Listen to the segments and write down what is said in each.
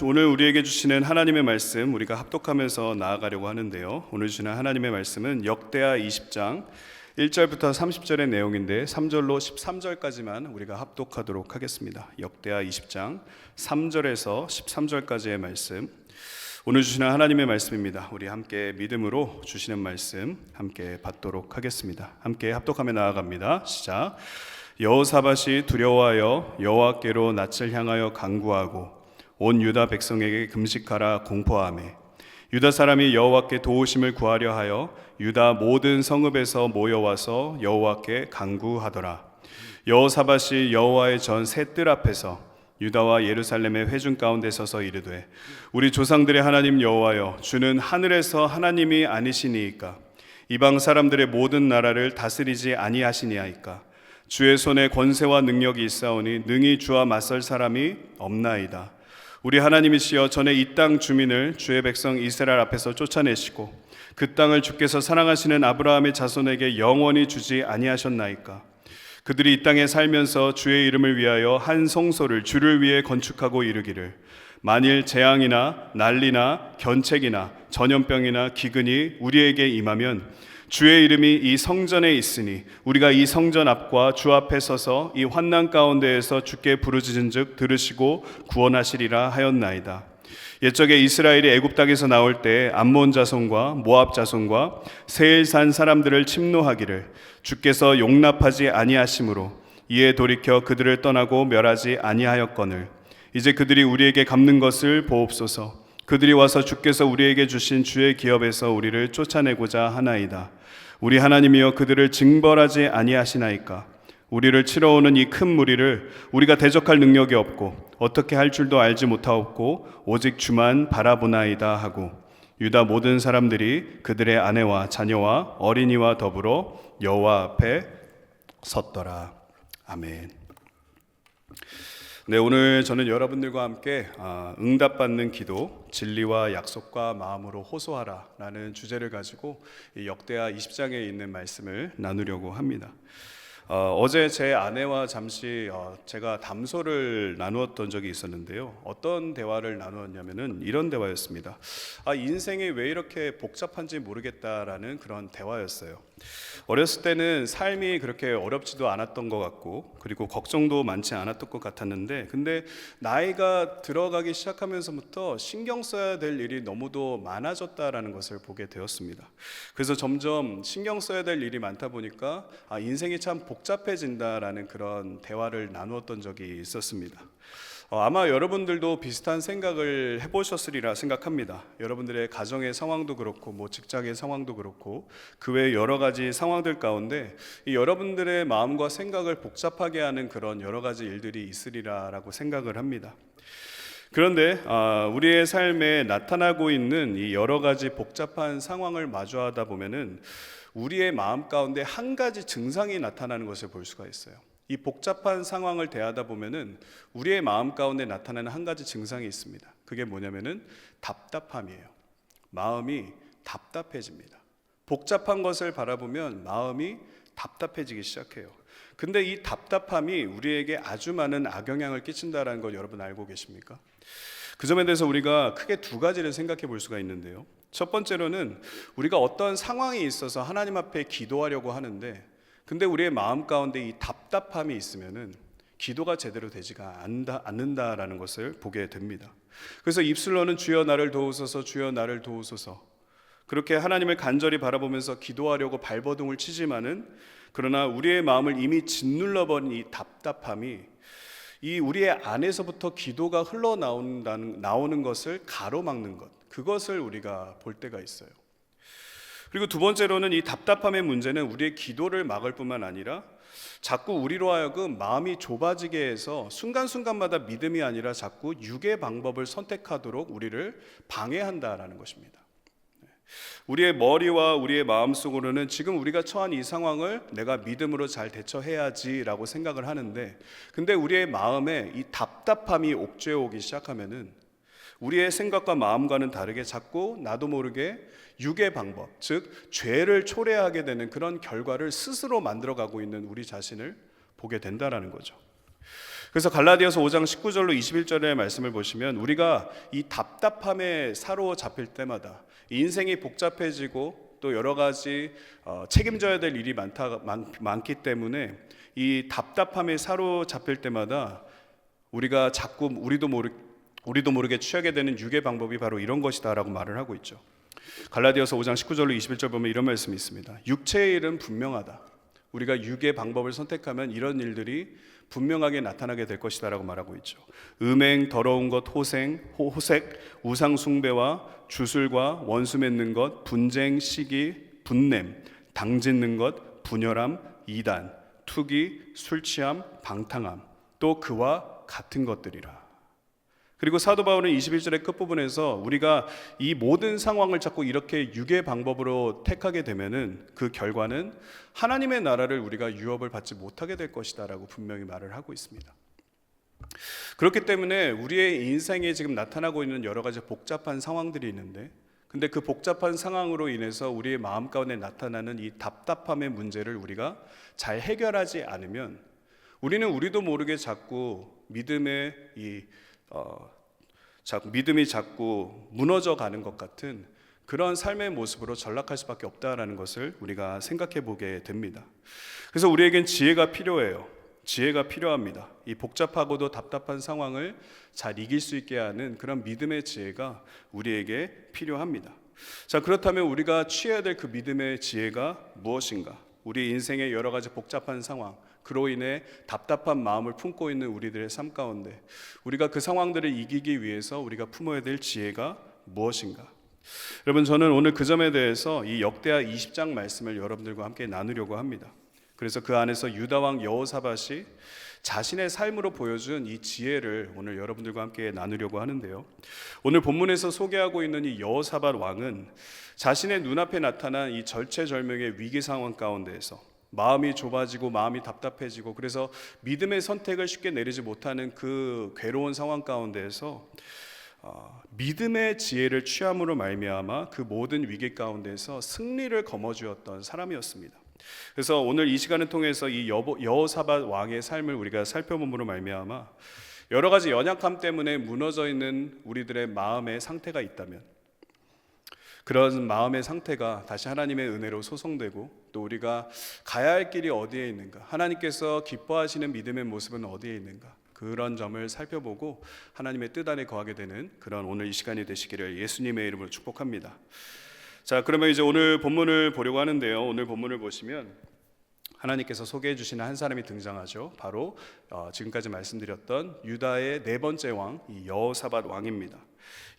오늘 우리에게 주시는 하나님의 말씀 우리가 합독하면서 나아가려고 하는데요. 오늘 주시는 하나님의 말씀은 역대하 20장 1절부터 30절의 내용인데 3절로 13절까지만 우리가 합독하도록 하겠습니다. 역대하 20장 3절에서 13절까지의 말씀, 오늘 주시는 하나님의 말씀입니다. 우리 함께 믿음으로 주시는 말씀 함께 받도록 하겠습니다. 함께 합독하며 나아갑니다. 시작. 여호사밧이 두려워하여 여호와께로 낯을 향하여 간구하고 온 유다 백성에게 금식하라 공포하매 유다 사람이 여호와께 도우심을 구하려 하여 유다 모든 성읍에서 모여와서 여호와께 간구하더라. 여호사밧이 여호와의 전 새 뜰 앞에서 유다와 예루살렘의 회중 가운데 서서 이르되 우리 조상들의 하나님 여호와여, 주는 하늘에서 하나님이 아니시니이까 이방 사람들의 모든 나라를 다스리지 아니하시니이까 주의 손에 권세와 능력이 있사오니 능히 주와 맞설 사람이 없나이다. 우리 하나님이시여, 전에 이 땅 주민을 주의 백성 이스라엘 앞에서 쫓아내시고 그 땅을 주께서 사랑하시는 아브라함의 자손에게 영원히 주지 아니하셨나이까. 그들이 이 땅에 살면서 주의 이름을 위하여 한 성소를 주를 위해 건축하고 이르기를 만일 재앙이나 난리나 견책이나 전염병이나 기근이 우리에게 임하면 주의 이름이 이 성전에 있으니 우리가 이 성전 앞과 주 앞에 서서 이 환난 가운데에서 주께 부르짖은즉 들으시고 구원하시리라 하였나이다. 옛적에 이스라엘이 애굽 땅에서 나올 때 암몬 자손과 모압 자손과 세일산 사람들을 침노하기를 주께서 용납하지 아니하심으로 이에 돌이켜 그들을 떠나고 멸하지 아니하였거늘 이제 그들이 우리에게 갚는 것을 보옵소서. 그들이 와서 주께서 우리에게 주신 주의 기업에서 우리를 쫓아내고자 하나이다. 우리 하나님이여, 그들을 징벌하지 아니하시나이까. 우리를 치러오는 이 큰 무리를 우리가 대적할 능력이 없고 어떻게 할 줄도 알지 못하옵고 오직 주만 바라보나이다 하고 유다 모든 사람들이 그들의 아내와 자녀와 어린이와 더불어 여호와 앞에 섰더라. 아멘. 네, 오늘 저는 여러분들과 함께 응답받는 기도, 진리와 약속과 마음으로 호소하라 라는 주제를 가지고 이 역대하 20장에 있는 말씀을 나누려고 합니다. 어제 제 아내와 잠시 제가 담소를 나누었던 적이 있었는데요. 어떤 대화를 나누었냐면은 이런 대화였습니다. 인생이 왜 이렇게 복잡한지 모르겠다라는 그런 대화였어요. 어렸을 때는 삶이 그렇게 어렵지도 않았던 것 같고 그리고 걱정도 많지 않았던 것 같았는데, 근데 나이가 들어가기 시작하면서부터 신경 써야 될 일이 너무도 많아졌다라는 것을 보게 되었습니다. 그래서 점점 신경 써야 될 일이 많다 보니까 인생이 참 복잡해진다라는 그런 대화를 나누었던 적이 있었습니다. 아마 여러분들도 비슷한 생각을 해보셨으리라 생각합니다. 여러분들의 가정의 상황도 그렇고 직장의 상황도 그렇고 그 외 여러 가지 상황들 가운데 이 여러분들의 마음과 생각을 복잡하게 하는 그런 여러 가지 일들이 있으리라라고 생각을 합니다. 그런데 우리의 삶에 나타나고 있는 이 여러 가지 복잡한 상황을 마주하다 보면은 우리의 마음 가운데 한 가지 증상이 나타나는 것을 볼 수가 있어요. 이 복잡한 상황을 대하다 보면은 우리의 마음 가운데 나타나는 한 가지 증상이 있습니다. 그게 뭐냐면은 답답함이에요. 마음이 답답해집니다. 복잡한 것을 바라보면 마음이 답답해지기 시작해요. 근데 이 답답함이 우리에게 아주 많은 악영향을 끼친다는 걸 여러분 알고 계십니까? 그 점에 대해서 우리가 크게 두 가지를 생각해 볼 수가 있는데요. 첫 번째로는 우리가 어떤 상황이 있어서 하나님 앞에 기도하려고 하는데 근데 우리의 마음 가운데 이 답답함이 있으면은 기도가 제대로 되지가 않는다라는 것을 보게 됩니다. 그래서 입술로는 주여 나를 도우소서, 주여 나를 도우소서, 그렇게 하나님을 간절히 바라보면서 기도하려고 발버둥을 치지만은 그러나 우리의 마음을 이미 짓눌러버린 이 답답함이 이 우리의 안에서부터 기도가 나오는 것을 가로막는 것, 그것을 우리가 볼 때가 있어요. 그리고 두 번째로는 이 답답함의 문제는 우리의 기도를 막을 뿐만 아니라 자꾸 우리로 하여금 마음이 좁아지게 해서 순간순간마다 믿음이 아니라 자꾸 육의 방법을 선택하도록 우리를 방해한다라는 것입니다. 우리의 머리와 우리의 마음속으로는 지금 우리가 처한 이 상황을 내가 믿음으로 잘 대처해야지라고 생각을 하는데, 근데 우리의 마음에 이 답답함이 옥죄어 오기 시작하면은 우리의 생각과 마음과는 다르게 자꾸 나도 모르게 육의 방법, 즉 죄를 초래하게 되는 그런 결과를 스스로 만들어가고 있는 우리 자신을 보게 된다라는 거죠. 그래서 갈라디아서 5장 19절로 21절의 말씀을 보시면 우리가 이 답답함에 사로잡힐 때마다 인생이 복잡해지고 또 여러 가지 책임져야 될 일이 많기 때문에 이 답답함에 사로잡힐 때마다 우리가 자꾸 우리도 모르게 취하게 되는 유괴 방법이 바로 이런 것이다라고 말을 하고 있죠. 갈라디아서 5장 19절로 21절 보면 이런 말씀이 있습니다. 육체의 일은 분명하다. 우리가 유괴 방법을 선택하면 이런 일들이 분명하게 나타나게 될 것이다 라고 말하고 있죠. 음행, 더러운 것, 호색, 우상 숭배와 주술과 원수 맺는 것, 분쟁, 시기, 분냄, 당짓는 것, 분열함, 이단, 투기, 술취함, 방탕함, 또 그와 같은 것들이라. 그리고 사도 바울은 21절의 끝부분에서 우리가 이 모든 상황을 자꾸 이렇게 유괴 방법으로 택하게 되면은 그 결과는 하나님의 나라를 우리가 유업을 받지 못하게 될 것이다 라고 분명히 말을 하고 있습니다. 그렇기 때문에 우리의 인생에 지금 나타나고 있는 여러 가지 복잡한 상황들이 있는데, 근데 그 복잡한 상황으로 인해서 우리의 마음 가운데 나타나는 이 답답함의 문제를 우리가 잘 해결하지 않으면 우리는 우리도 모르게 자꾸 믿음이 자꾸 무너져 가는 것 같은 그런 삶의 모습으로 전락할 수밖에 없다라는 것을 우리가 생각해 보게 됩니다. 그래서 우리에겐 지혜가 필요해요. 지혜가 필요합니다. 이 복잡하고도 답답한 상황을 잘 이길 수 있게 하는 그런 믿음의 지혜가 우리에게 필요합니다. 자, 그렇다면 우리가 취해야 될 그 믿음의 지혜가 무엇인가? 우리 인생의 여러 가지 복잡한 상황, 그로 인해 답답한 마음을 품고 있는 우리들의 삶 가운데 우리가 그 상황들을 이기기 위해서 우리가 품어야 될 지혜가 무엇인가? 여러분, 저는 오늘 그 점에 대해서 이 역대하 20장 말씀을 여러분들과 함께 나누려고 합니다. 그래서 그 안에서 유다왕 여호사밧이 자신의 삶으로 보여준 이 지혜를 오늘 여러분들과 함께 나누려고 하는데요. 오늘 본문에서 소개하고 있는 이 여호사밧 왕은 자신의 눈앞에 나타난 이 절체절명의 위기 상황 가운데에서 마음이 좁아지고 마음이 답답해지고 그래서 믿음의 선택을 쉽게 내리지 못하는 그 괴로운 상황 가운데에서 믿음의 지혜를 취함으로 말미암아 그 모든 위기 가운데서 승리를 거머쥐었던 사람이었습니다. 그래서 오늘 이 시간을 통해서 이 여호사밧 왕의 삶을 우리가 살펴봄으로 말미암아 여러 가지 연약함 때문에 무너져 있는 우리들의 마음의 상태가 있다면 그런 마음의 상태가 다시 하나님의 은혜로 소성되고 또 우리가 가야 할 길이 어디에 있는가, 하나님께서 기뻐하시는 믿음의 모습은 어디에 있는가, 그런 점을 살펴보고 하나님의 뜻 안에 거하게 되는 그런 오늘 이 시간이 되시기를 예수님의 이름으로 축복합니다. 자, 그러면 이제 오늘 본문을 보려고 하는데요. 오늘 본문을 보시면 하나님께서 소개해 주시는 한 사람이 등장하죠. 바로 지금까지 말씀드렸던 유다의 네 번째 왕, 이 여호사밧 왕입니다.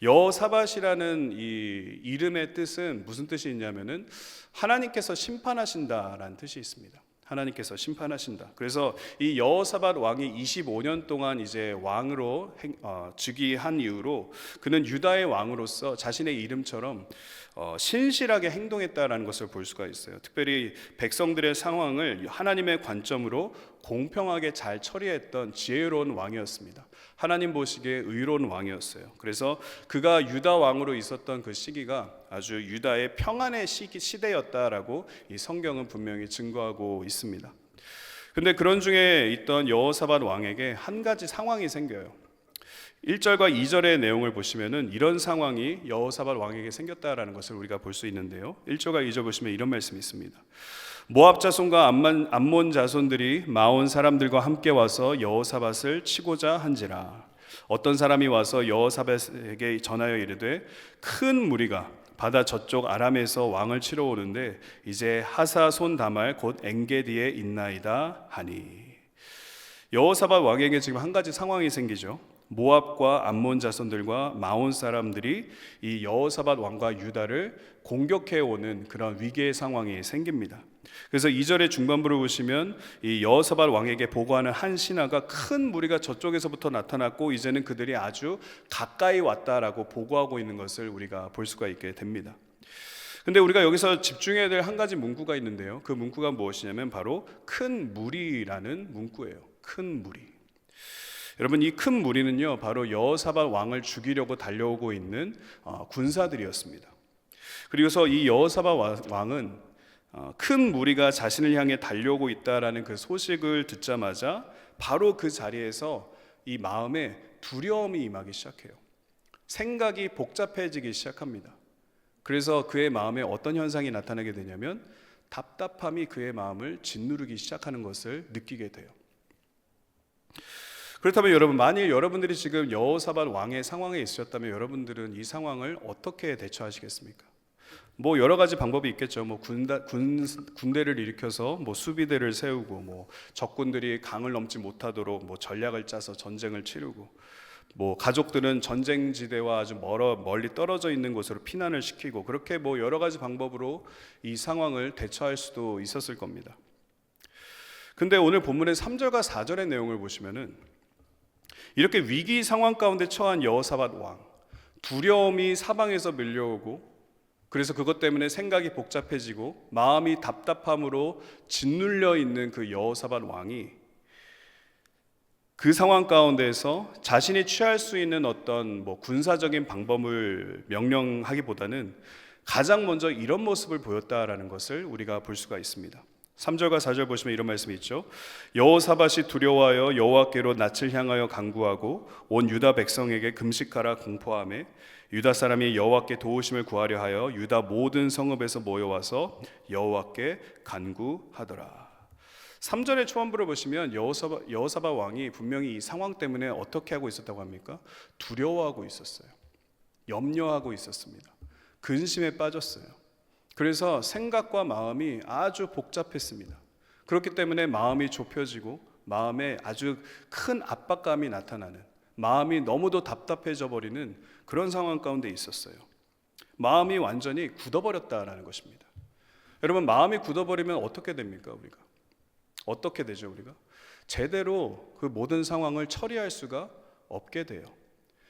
여호사밧이라는 이 이름의 뜻은 무슨 뜻이 있냐면은 하나님께서 심판하신다라는 뜻이 있습니다. 하나님께서 심판하신다. 그래서 이 여호사밧 왕이 25년 동안 이제 왕으로 즉위한 이후로 그는 유다의 왕으로서 자신의 이름처럼 신실하게 행동했다라는 것을 볼 수가 있어요. 특별히 백성들의 상황을 하나님의 관점으로 공평하게 잘 처리했던 지혜로운 왕이었습니다. 하나님 보시기에 의로운 왕이었어요. 그래서 그가 유다 왕으로 있었던 그 시기가 아주 유다의 평안의 시대였다라고 이 성경은 분명히 증거하고 있습니다. 근데 그런 중에 있던 여호사밧 왕에게 한 가지 상황이 생겨요. 1절과 2절의 내용을 보시면은 이런 상황이 여호사밧 왕에게 생겼다라는 것을 우리가 볼 수 있는데요. 1절과 2절 보시면 이런 말씀이 있습니다. 모압 자손과 암몬 자손들이 마온 사람들과 함께 와서 여호사밧을 치고자 한지라. 어떤 사람이 와서 여호사밧에게 전하여 이르되 큰 무리가 바다 저쪽 아람에서 왕을 치러 오는데 이제 하사 손 다말 곧 엔게디에 있나이다 하니. 여호사밧 왕에게 지금 한 가지 상황이 생기죠. 모압과 암몬 자손들과 마온 사람들이 이 여호사밧 왕과 유다를 공격해 오는 그런 위기의 상황이 생깁니다. 그래서 2절의 중반부를 보시면 이 여호사밧 왕에게 보고하는 한 신하가 큰 무리가 저쪽에서부터 나타났고 이제는 그들이 아주 가까이 왔다라고 보고하고 있는 것을 우리가 볼 수가 있게 됩니다. 근데 우리가 여기서 집중해야 될 한 가지 문구가 있는데요. 그 문구가 무엇이냐면 바로 큰 무리라는 문구예요. 큰 무리. 여러분, 이 큰 무리는요 바로 여호사밧 왕을 죽이려고 달려오고 있는 군사들이었습니다. 그리고서 이 여호사밧 왕은 큰 무리가 자신을 향해 달려오고 있다라는 그 소식을 듣자마자 바로 그 자리에서 이 마음에 두려움이 임하기 시작해요. 생각이 복잡해지기 시작합니다. 그래서 그의 마음에 어떤 현상이 나타나게 되냐면 답답함이 그의 마음을 짓누르기 시작하는 것을 느끼게 돼요. 그렇다면 여러분, 만일 여러분들이 지금 여호사밧 왕의 상황에 있으셨다면 여러분들은 이 상황을 어떻게 대처하시겠습니까? 뭐 여러 가지 방법이 있겠죠. 뭐 군대를 일으켜서 뭐 수비대를 세우고, 뭐 적군들이 강을 넘지 못하도록 뭐 전략을 짜서 전쟁을 치르고, 뭐 가족들은 전쟁지대와 아주 멀리 떨어져 있는 곳으로 피난을 시키고, 그렇게 뭐 여러 가지 방법으로 이 상황을 대처할 수도 있었을 겁니다. 근데 오늘 본문의 3절과 4절의 내용을 보시면은 이렇게 위기 상황 가운데 처한 여호사밧 왕, 두려움이 사방에서 밀려오고, 그래서 그것 때문에 생각이 복잡해지고 마음이 답답함으로 짓눌려 있는 그 여호사밧 왕이 그 상황 가운데에서 자신이 취할 수 있는 어떤 뭐 군사적인 방법을 명령하기보다는 가장 먼저 이런 모습을 보였다라는 것을 우리가 볼 수가 있습니다. 3절과 4절 보시면 이런 말씀이 있죠. 여호사밧이 두려워하여 여호와께로 낯을 향하여 간구하고 온 유다 백성에게 금식하라 공포하며 유다 사람이 여호와께 도우심을 구하려 하여 유다 모든 성읍에서 모여와서 여호와께 간구하더라. 3절의 초반부를 보시면 여호사밧 왕이 분명히 이 상황 때문에 어떻게 하고 있었다고 합니까? 두려워하고 있었어요. 염려하고 있었습니다. 근심에 빠졌어요. 그래서 생각과 마음이 아주 복잡했습니다. 그렇기 때문에 마음이 좁혀지고 마음에 아주 큰 압박감이 나타나는, 마음이 너무도 답답해져 버리는 그런 상황 가운데 있었어요. 마음이 완전히 굳어버렸다라는 것입니다. 여러분, 마음이 굳어버리면 어떻게 됩니까? 우리가 어떻게 되죠? 우리가 제대로 그 모든 상황을 처리할 수가 없게 돼요.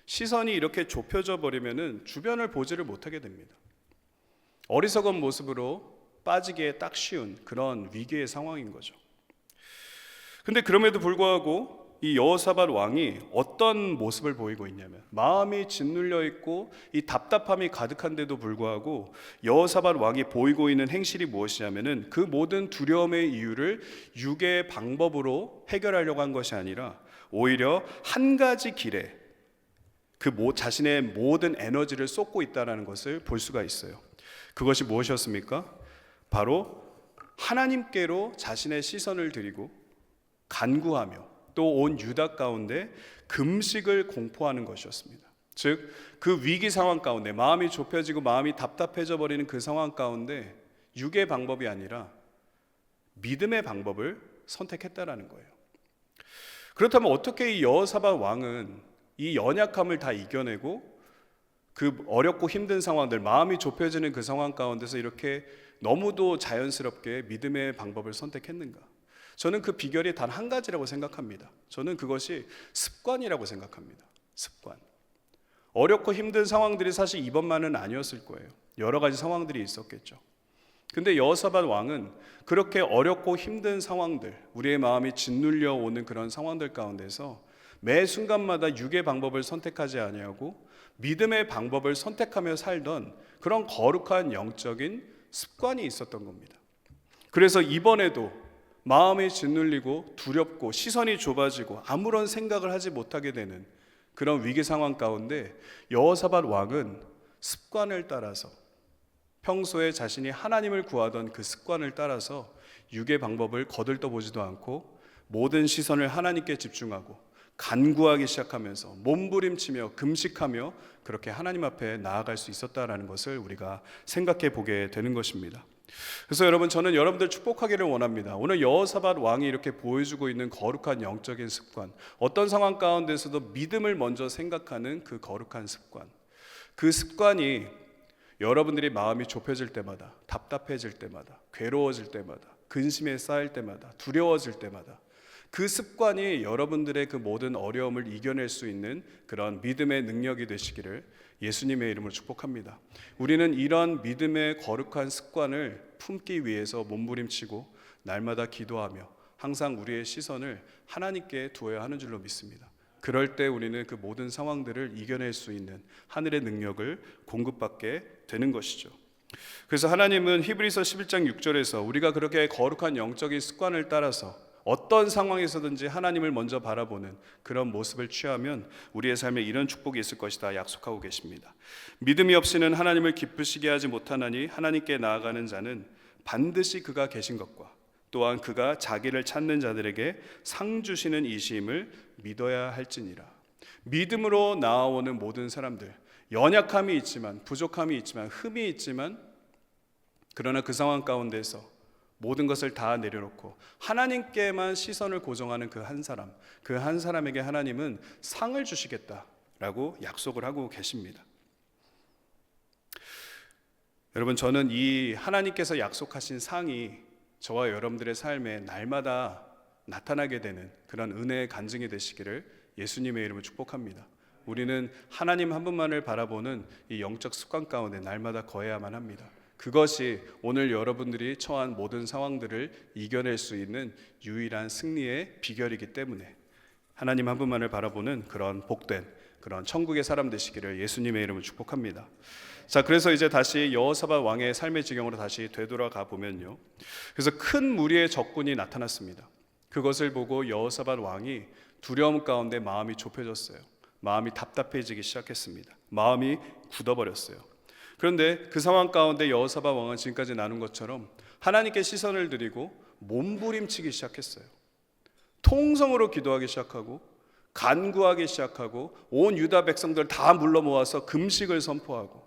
시선이 이렇게 좁혀져 버리면은 주변을 보지를 못하게 됩니다. 어리석은 모습으로 빠지기에 딱 쉬운 그런 위기의 상황인 거죠. 근데 그럼에도 불구하고 이 여호사밧 왕이 어떤 모습을 보이고 있냐면, 마음이 짓눌려 있고 이 답답함이 가득한데도 불구하고 여호사밧 왕이 보이고 있는 행실이 무엇이냐면은 그 모든 두려움의 이유를 육의 방법으로 해결하려고 한 것이 아니라 오히려 한 가지 길에 그 자신의 모든 에너지를 쏟고 있다는 것을 볼 수가 있어요. 그것이 무엇이었습니까? 바로 하나님께로 자신의 시선을 드리고 간구하며 또 온 유다 가운데 금식을 공포하는 것이었습니다. 즉, 그 위기 상황 가운데 마음이 좁혀지고 마음이 답답해져 버리는 그 상황 가운데 육의 방법이 아니라 믿음의 방법을 선택했다라는 거예요. 그렇다면 어떻게 이 여호사밧 왕은 이 연약함을 다 이겨내고 그 어렵고 힘든 상황들, 마음이 좁혀지는 그 상황 가운데서 이렇게 너무도 자연스럽게 믿음의 방법을 선택했는가? 저는 그 비결이 단 한 가지라고 생각합니다. 저는 그것이 습관이라고 생각합니다. 습관. 어렵고 힘든 상황들이 사실 이번만은 아니었을 거예요. 여러 가지 상황들이 있었겠죠. 근데 여호사밧 왕은 그렇게 어렵고 힘든 상황들, 우리의 마음이 짓눌려 오는 그런 상황들 가운데서 매 순간마다 육의 방법을 선택하지 아니하고 믿음의 방법을 선택하며 살던 그런 거룩한 영적인 습관이 있었던 겁니다. 그래서 이번에도 마음이 짓눌리고 두렵고 시선이 좁아지고 아무런 생각을 하지 못하게 되는 그런 위기 상황 가운데 여호사밧 왕은 습관을 따라서, 평소에 자신이 하나님을 구하던 그 습관을 따라서 육의 방법을 거들떠보지도 않고 모든 시선을 하나님께 집중하고 간구하기 시작하면서 몸부림치며 금식하며 그렇게 하나님 앞에 나아갈 수 있었다라는 것을 우리가 생각해 보게 되는 것입니다. 그래서 여러분, 저는 여러분들 축복하기를 원합니다. 오늘 여호사밧 왕이 이렇게 보여주고 있는 거룩한 영적인 습관, 어떤 상황 가운데서도 믿음을 먼저 생각하는 그 거룩한 습관, 그 습관이 여러분들이 마음이 좁혀질 때마다, 답답해질 때마다, 괴로워질 때마다, 근심에 쌓일 때마다, 두려워질 때마다 그 습관이 여러분들의 그 모든 어려움을 이겨낼 수 있는 그런 믿음의 능력이 되시기를 예수님의 이름으로 축복합니다. 우리는 이런 믿음의 거룩한 습관을 품기 위해서 몸부림치고 날마다 기도하며 항상 우리의 시선을 하나님께 두어야 하는 줄로 믿습니다. 그럴 때 우리는 그 모든 상황들을 이겨낼 수 있는 하늘의 능력을 공급받게 되는 것이죠. 그래서 하나님은 히브리서 11장 6절에서 우리가 그렇게 거룩한 영적인 습관을 따라서 어떤 상황에서든지 하나님을 먼저 바라보는 그런 모습을 취하면 우리의 삶에 이런 축복이 있을 것이다 약속하고 계십니다. 믿음이 없이는 하나님을 기쁘시게 하지 못하나니 하나님께 나아가는 자는 반드시 그가 계신 것과 또한 그가 자기를 찾는 자들에게 상 주시는 이심을 믿어야 할지니라. 믿음으로 나아오는 모든 사람들, 연약함이 있지만, 부족함이 있지만, 흠이 있지만, 그러나 그 상황 가운데서 모든 것을 다 내려놓고 하나님께만 시선을 고정하는 그 한 사람, 그 한 사람에게 하나님은 상을 주시겠다라고 약속을 하고 계십니다. 여러분, 저는 이 하나님께서 약속하신 상이 저와 여러분들의 삶에 날마다 나타나게 되는 그런 은혜의 간증이 되시기를 예수님의 이름으로 축복합니다. 우리는 하나님 한 분만을 바라보는 이 영적 습관 가운데 날마다 거해야만 합니다. 그것이 오늘 여러분들이 처한 모든 상황들을 이겨낼 수 있는 유일한 승리의 비결이기 때문에 하나님 한 분만을 바라보는 그런 복된 그런 천국의 사람 되시기를 예수님의 이름으로 축복합니다. 자, 그래서 이제 다시 여호사밧 왕의 삶의 지경으로 다시 되돌아가 보면요, 그래서 큰 무리의 적군이 나타났습니다. 그것을 보고 여호사밧 왕이 두려움 가운데 마음이 좁혀졌어요. 마음이 답답해지기 시작했습니다. 마음이 굳어버렸어요. 그런데 그 상황 가운데 여호사밧 왕은 지금까지 나눈 것처럼 하나님께 시선을 드리고 몸부림치기 시작했어요. 통성으로 기도하기 시작하고 간구하기 시작하고 온 유다 백성들 다 불러 모아서 금식을 선포하고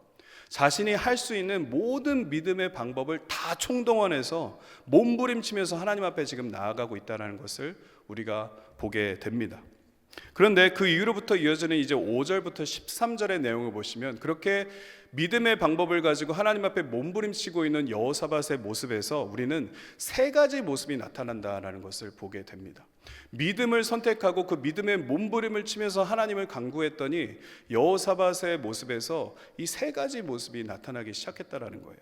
자신이 할 수 있는 모든 믿음의 방법을 다 총동원해서 몸부림치면서 하나님 앞에 지금 나아가고 있다는 것을 우리가 보게 됩니다. 그런데 그 이후로부터 이어지는 이제 5절부터 13절의 내용을 보시면 그렇게 믿음의 방법을 가지고 하나님 앞에 몸부림치고 있는 여호사밧의 모습에서 우리는 세 가지 모습이 나타난다라는 것을 보게 됩니다. 믿음을 선택하고 그 믿음의 몸부림을 치면서 하나님을 간구했더니 여호사밧의 모습에서 이 세 가지 모습이 나타나기 시작했다라는 거예요.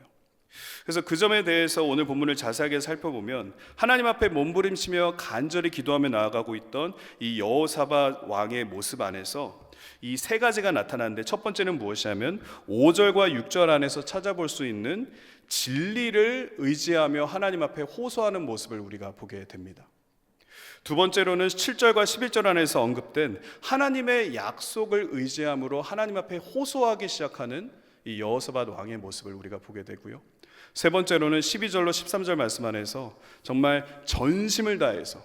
그래서 그 점에 대해서 오늘 본문을 자세하게 살펴보면 하나님 앞에 몸부림치며 간절히 기도하며 나아가고 있던 이 여호사밧 왕의 모습 안에서 이 세 가지가 나타나는데, 첫 번째는 무엇이냐면 5절과 6절 안에서 찾아볼 수 있는 진리를 의지하며 하나님 앞에 호소하는 모습을 우리가 보게 됩니다. 두 번째로는 7절과 11절 안에서 언급된 하나님의 약속을 의지함으로 하나님 앞에 호소하기 시작하는 이 여호사밧 왕의 모습을 우리가 보게 되고요, 세 번째로는 12절로 13절 말씀 안에서 정말 전심을 다해서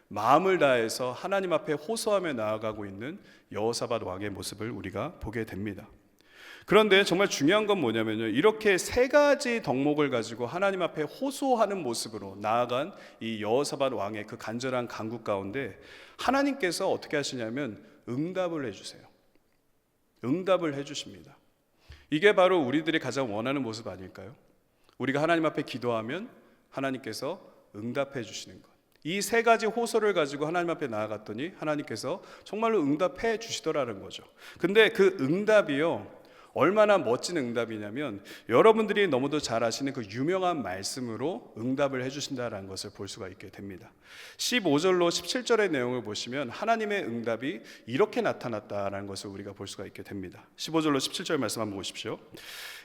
마음을 다해서 하나님 앞에 호소하며 나아가고 있는 여호사밧 왕의 모습을 우리가 보게 됩니다. 그런데 정말 중요한 건 뭐냐면요, 이렇게 세 가지 덕목을 가지고 하나님 앞에 호소하는 모습으로 나아간 이 여호사밧 왕의 그 간절한 간구 가운데 하나님께서 어떻게 하시냐면 응답을 해주세요. 응답을 해주십니다. 이게 바로 우리들이 가장 원하는 모습 아닐까요? 우리가 하나님 앞에 기도하면 하나님께서 응답해 주시는 것. 이 세 가지 호소를 가지고 하나님 앞에 나아갔더니 하나님께서 정말로 응답해 주시더라는 거죠. 근데 그 응답이요, 얼마나 멋진 응답이냐면 여러분들이 너무도 잘 아시는 그 유명한 말씀으로 응답을 해주신다는 것을 볼 수가 있게 됩니다. 15절로 17절의 내용을 보시면 하나님의 응답이 이렇게 나타났다는 것을 우리가 볼 수가 있게 됩니다. 15절로 17절 말씀 한번 보십시오.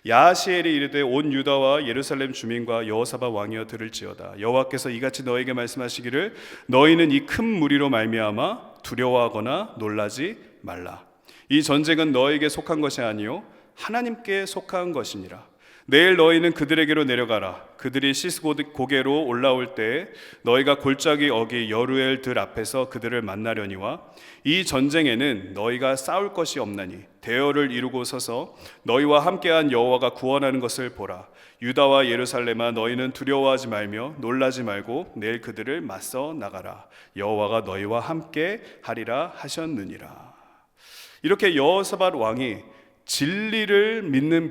야하시엘이 이르되 온 유다와 예루살렘 주민과 여호사밧 왕이여 들을지어다. 여호와께서 이같이 너에게 말씀하시기를 너희는 이 큰 무리로 말미암아 두려워하거나 놀라지 말라. 이 전쟁은 너에게 속한 것이 아니요 하나님께 속한 것이니라. 내일 너희는 그들에게로 내려가라. 그들이 시스고게로 올라올 때 너희가 골짜기 어기 여루엘 들 앞에서 그들을 만나려니와 이 전쟁에는 너희가 싸울 것이 없나니 대열을 이루고 서서 너희와 함께한 여호와가 구원하는 것을 보라. 유다와 예루살렘아 너희는 두려워하지 말며 놀라지 말고 내일 그들을 맞서 나가라. 여호와가 너희와 함께 하리라 하셨느니라. 이렇게 여호사밧 왕이 진리를 믿는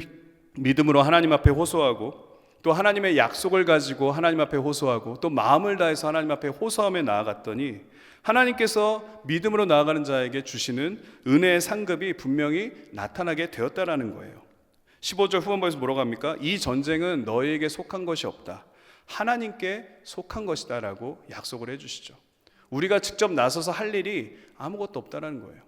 믿음으로 하나님 앞에 호소하고 또 하나님의 약속을 가지고 하나님 앞에 호소하고 또 마음을 다해서 하나님 앞에 호소하며 나아갔더니 하나님께서 믿음으로 나아가는 자에게 주시는 은혜의 상급이 분명히 나타나게 되었다라는 거예요. 15절 후반부에서 뭐라고 합니까? 이 전쟁은 너희에게 속한 것이 없다. 하나님께 속한 것이다 라고 약속을 해주시죠. 우리가 직접 나서서 할 일이 아무것도 없다라는 거예요.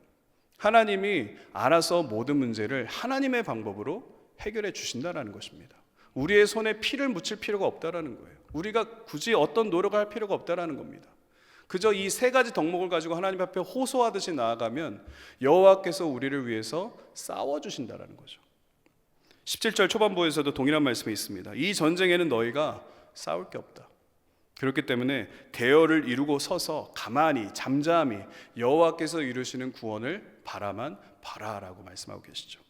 하나님이 알아서 모든 문제를 하나님의 방법으로 해결해 주신다라는 것입니다. 우리의 손에 피를 묻힐 필요가 없다라는 거예요. 우리가 굳이 어떤 노력을 할 필요가 없다라는 겁니다. 그저 이 세 가지 덕목을 가지고 하나님 앞에 호소하듯이 나아가면 여호와께서 우리를 위해서 싸워주신다라는 거죠. 17절 초반부에서도 동일한 말씀이 있습니다. 이 전쟁에는 너희가 싸울 게 없다. 그렇기 때문에 대열을 이루고 서서 가만히 잠잠히 여호와께서 이루시는 구원을 바라만 바라라고 말씀하고 계시죠.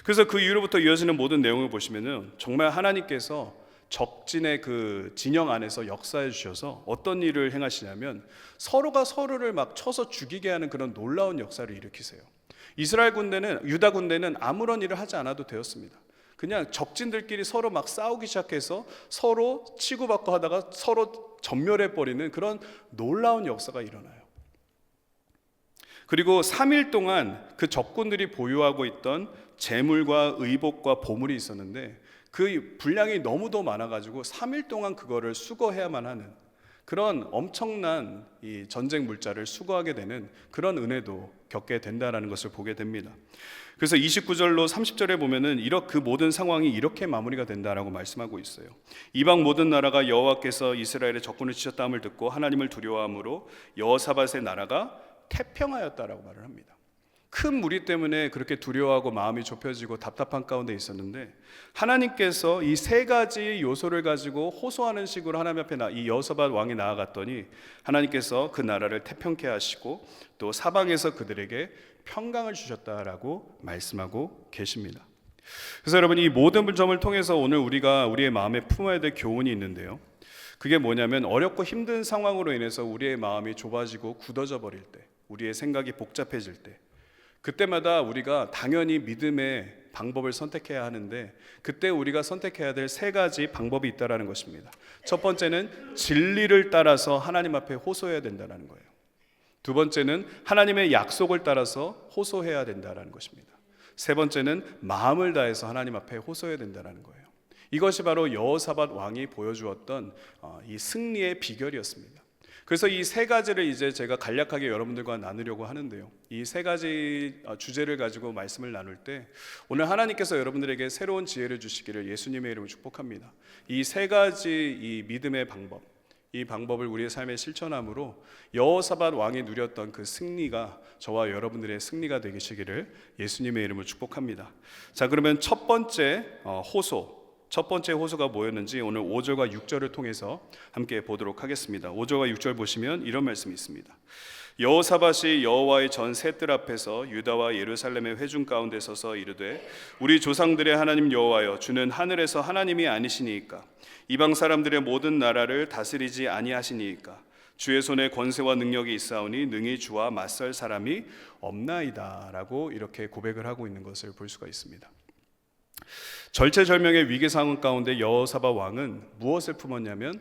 그래서 그 이후로부터 이어지는 모든 내용을 보시면은 정말 하나님께서 적진의 그 진영 안에서 역사해 주셔서 어떤 일을 행하시냐면 서로가 서로를 막 쳐서 죽이게 하는 그런 놀라운 역사를 일으키세요. 이스라엘 군대는, 유다 군대는 아무런 일을 하지 않아도 되었습니다. 그냥 적진들끼리 서로 막 싸우기 시작해서 서로 치고받고 하다가 서로 전멸해 버리는 그런 놀라운 역사가 일어나요. 그리고 3일 동안 그 적군들이 보유하고 있던 재물과 의복과 보물이 있었는데 그 분량이 너무도 많아가지고 3일 동안 그거를 수거해야만 하는 그런 엄청난 이 전쟁 물자를 수거하게 되는 그런 은혜도 겪게 된다라는 것을 보게 됩니다. 그래서 29절로 30절에 보면은 그 모든 상황이 이렇게 마무리가 된다라고 말씀하고 있어요. 이방 모든 나라가 여호와께서 이스라엘의 적군을 치셨다함을 듣고 하나님을 두려워함으로 여호사밧의 나라가 태평하였다라고 말을 합니다. 큰 무리 때문에 그렇게 두려워하고 마음이 좁혀지고 답답한 가운데 있었는데 하나님께서 이 세 가지 요소를 가지고 호소하는 식으로 하나님 앞에 이 여호사밧 왕이 나아갔더니 하나님께서 그 나라를 태평케 하시고 또 사방에서 그들에게 평강을 주셨다라고 말씀하고 계십니다. 그래서 여러분, 이 모든 점을 통해서 오늘 우리가 우리의 마음에 품어야 될 교훈이 있는데요, 그게 뭐냐면 어렵고 힘든 상황으로 인해서 우리의 마음이 좁아지고 굳어져 버릴 때, 우리의 생각이 복잡해질 때, 그때마다 우리가 당연히 믿음의 방법을 선택해야 하는데 그때 우리가 선택해야 될 세 가지 방법이 있다라는 것입니다. 첫 번째는 진리를 따라서 하나님 앞에 호소해야 된다는 거예요. 두 번째는 하나님의 약속을 따라서 호소해야 된다는 것입니다. 세 번째는 마음을 다해서 하나님 앞에 호소해야 된다는 거예요. 이것이 바로 여호사밧 왕이 보여주었던 이 승리의 비결이었습니다. 그래서 이 세 가지를 이제 제가 간략하게 여러분들과 나누려고 하는데요, 이 세 가지 주제를 가지고 말씀을 나눌 때 오늘 하나님께서 여러분들에게 새로운 지혜를 주시기를 예수님의 이름으로 축복합니다. 이 세 가지 이 믿음의 방법, 이 방법을 우리의 삶에 실천함으로 여호사밧 왕이 누렸던 그 승리가 저와 여러분들의 승리가 되시기를 예수님의 이름으로 축복합니다. 자, 그러면 첫 번째 호소가 뭐였는지 오늘 5절과 6절을 통해서 함께 보도록 하겠습니다. 5절과 6절 보시면 이런 말씀이 있습니다. 여호사밧이 여호와의 전 셋들 앞에서 유다와 예루살렘의 회중 가운데 서서 이르되 우리 조상들의 하나님 여호와여, 주는 하늘에서 하나님이 아니시니이까? 이방 사람들의 모든 나라를 다스리지 아니하시니이까? 주의 손에 권세와 능력이 있사오니 능히 주와 맞설 사람이 없나이다 라고 이렇게 고백을 하고 있는 것을 볼 수가 있습니다. 절체절명의 위기 상황 가운데 여호사밧 왕은 무엇을 품었냐면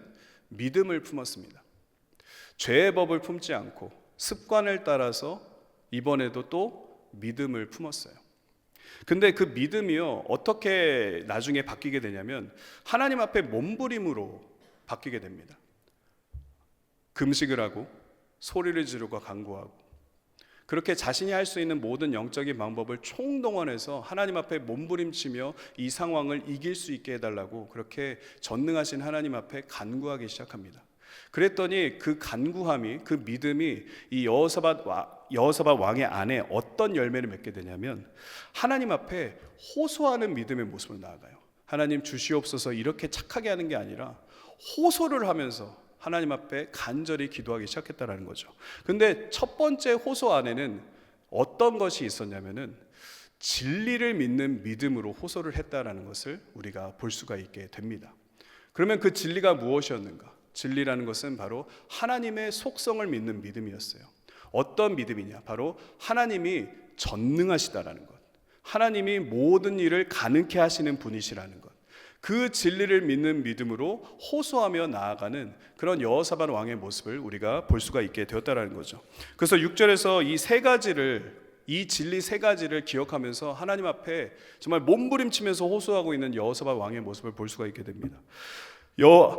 믿음을 품었습니다. 죄의 법을 품지 않고 습관을 따라서 이번에도 또 믿음을 품었어요. 근데 그 믿음이요, 어떻게 나중에 바뀌게 되냐면 하나님 앞에 몸부림으로 바뀌게 됩니다. 금식을 하고 소리를 지르고 간구하고 그렇게 자신이 할 수 있는 모든 영적인 방법을 총동원해서 하나님 앞에 몸부림치며 이 상황을 이길 수 있게 해달라고 그렇게 전능하신 하나님 앞에 간구하기 시작합니다. 그랬더니 그 간구함이, 그 믿음이 이 여호사밧 왕의 안에 어떤 열매를 맺게 되냐면 하나님 앞에 호소하는 믿음의 모습으로 나아가요. 하나님 주시옵소서 이렇게 착하게 하는 게 아니라 호소를 하면서 하나님 앞에 간절히 기도하기 시작했다는 거죠. 근데 첫 번째 호소 안에는 어떤 것이 있었냐면은 진리를 믿는 믿음으로 호소를 했다라는 것을 우리가 볼 수가 있게 됩니다. 그러면 그 진리가 무엇이었는가? 진리라는 것은 바로 하나님의 속성을 믿는 믿음이었어요. 어떤 믿음이냐? 바로 하나님이 전능하시다라는 것, 하나님이 모든 일을 가능케 하시는 분이시라는 것, 그 진리를 믿는 믿음으로 호소하며 나아가는 그런 여호사밧 왕의 모습을 우리가 볼 수가 있게 되었다는 거죠. 그래서 6절에서 이 진리 세 가지를 기억하면서 하나님 앞에 정말 몸부림치면서 호소하고 있는 여호사밧 왕의 모습을 볼 수가 있게 됩니다.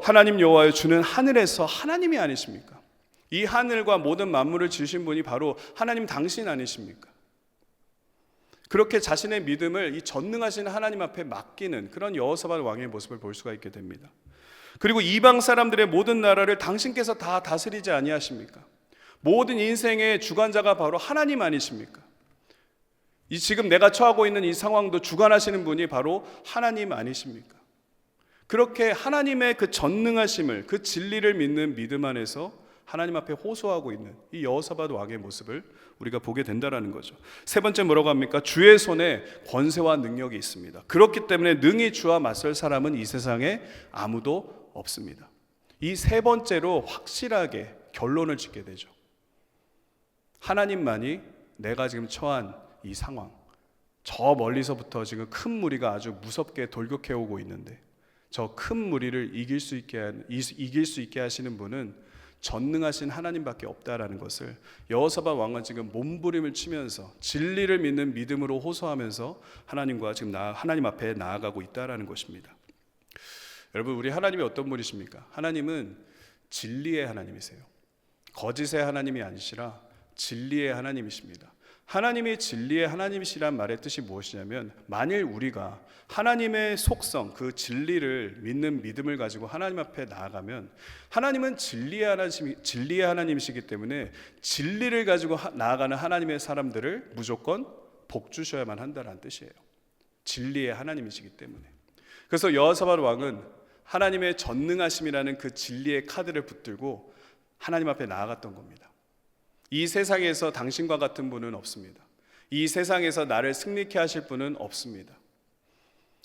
하나님 여호와여, 주는 하늘에서 하나님이 아니십니까? 이 하늘과 모든 만물을 지으신 분이 바로 하나님 당신 아니십니까? 그렇게 자신의 믿음을 이 전능하신 하나님 앞에 맡기는 그런 여호사밧 왕의 모습을 볼 수가 있게 됩니다. 그리고 이방 사람들의 모든 나라를 당신께서 다 다스리지 아니하십니까? 모든 인생의 주관자가 바로 하나님 아니십니까? 이 지금 내가 처하고 있는 이 상황도 주관하시는 분이 바로 하나님 아니십니까? 그렇게 하나님의 그 전능하심을, 그 진리를 믿는 믿음 안에서 하나님 앞에 호소하고 있는 이 여호사밧 왕의 모습을 우리가 보게 된다는 거죠. 세 번째 뭐라고 합니까? 주의 손에 권세와 능력이 있습니다. 그렇기 때문에 능히 주와 맞설 사람은 이 세상에 아무도 없습니다. 이 세 번째로 확실하게 결론을 짓게 되죠. 하나님만이 내가 지금 처한 이 상황, 저 멀리서부터 지금 큰 무리가 아주 무섭게 돌격해오고 있는데 저 큰 무리를 이길 수 있게 하시는 분은 전능하신 하나님밖에 없다라는 것을 여호사밧 왕은 지금 몸부림을 치면서 진리를 믿는 믿음으로 호소하면서 하나님과 지금 하나님 앞에 나아가고 있다라는 것입니다. 여러분, 우리 하나님이 어떤 분이십니까? 하나님은 진리의 하나님이세요. 거짓의 하나님이 아니시라 진리의 하나님이십니다. 하나님이 진리의 하나님이시란 말의 뜻이 무엇이냐면, 만일 우리가 하나님의 속성, 그 진리를 믿는 믿음을 가지고 하나님 앞에 나아가면 하나님은 진리의 하나님이시기 때문에 진리를 가지고 나아가는 하나님의 사람들을 무조건 복 주셔야만 한다는 뜻이에요. 진리의 하나님이시기 때문에. 그래서 여호사밧 왕은 하나님의 전능하심이라는 그 진리의 카드를 붙들고 하나님 앞에 나아갔던 겁니다. 이 세상에서 당신과 같은 분은 없습니다. 이 세상에서 나를 승리케 하실 분은 없습니다.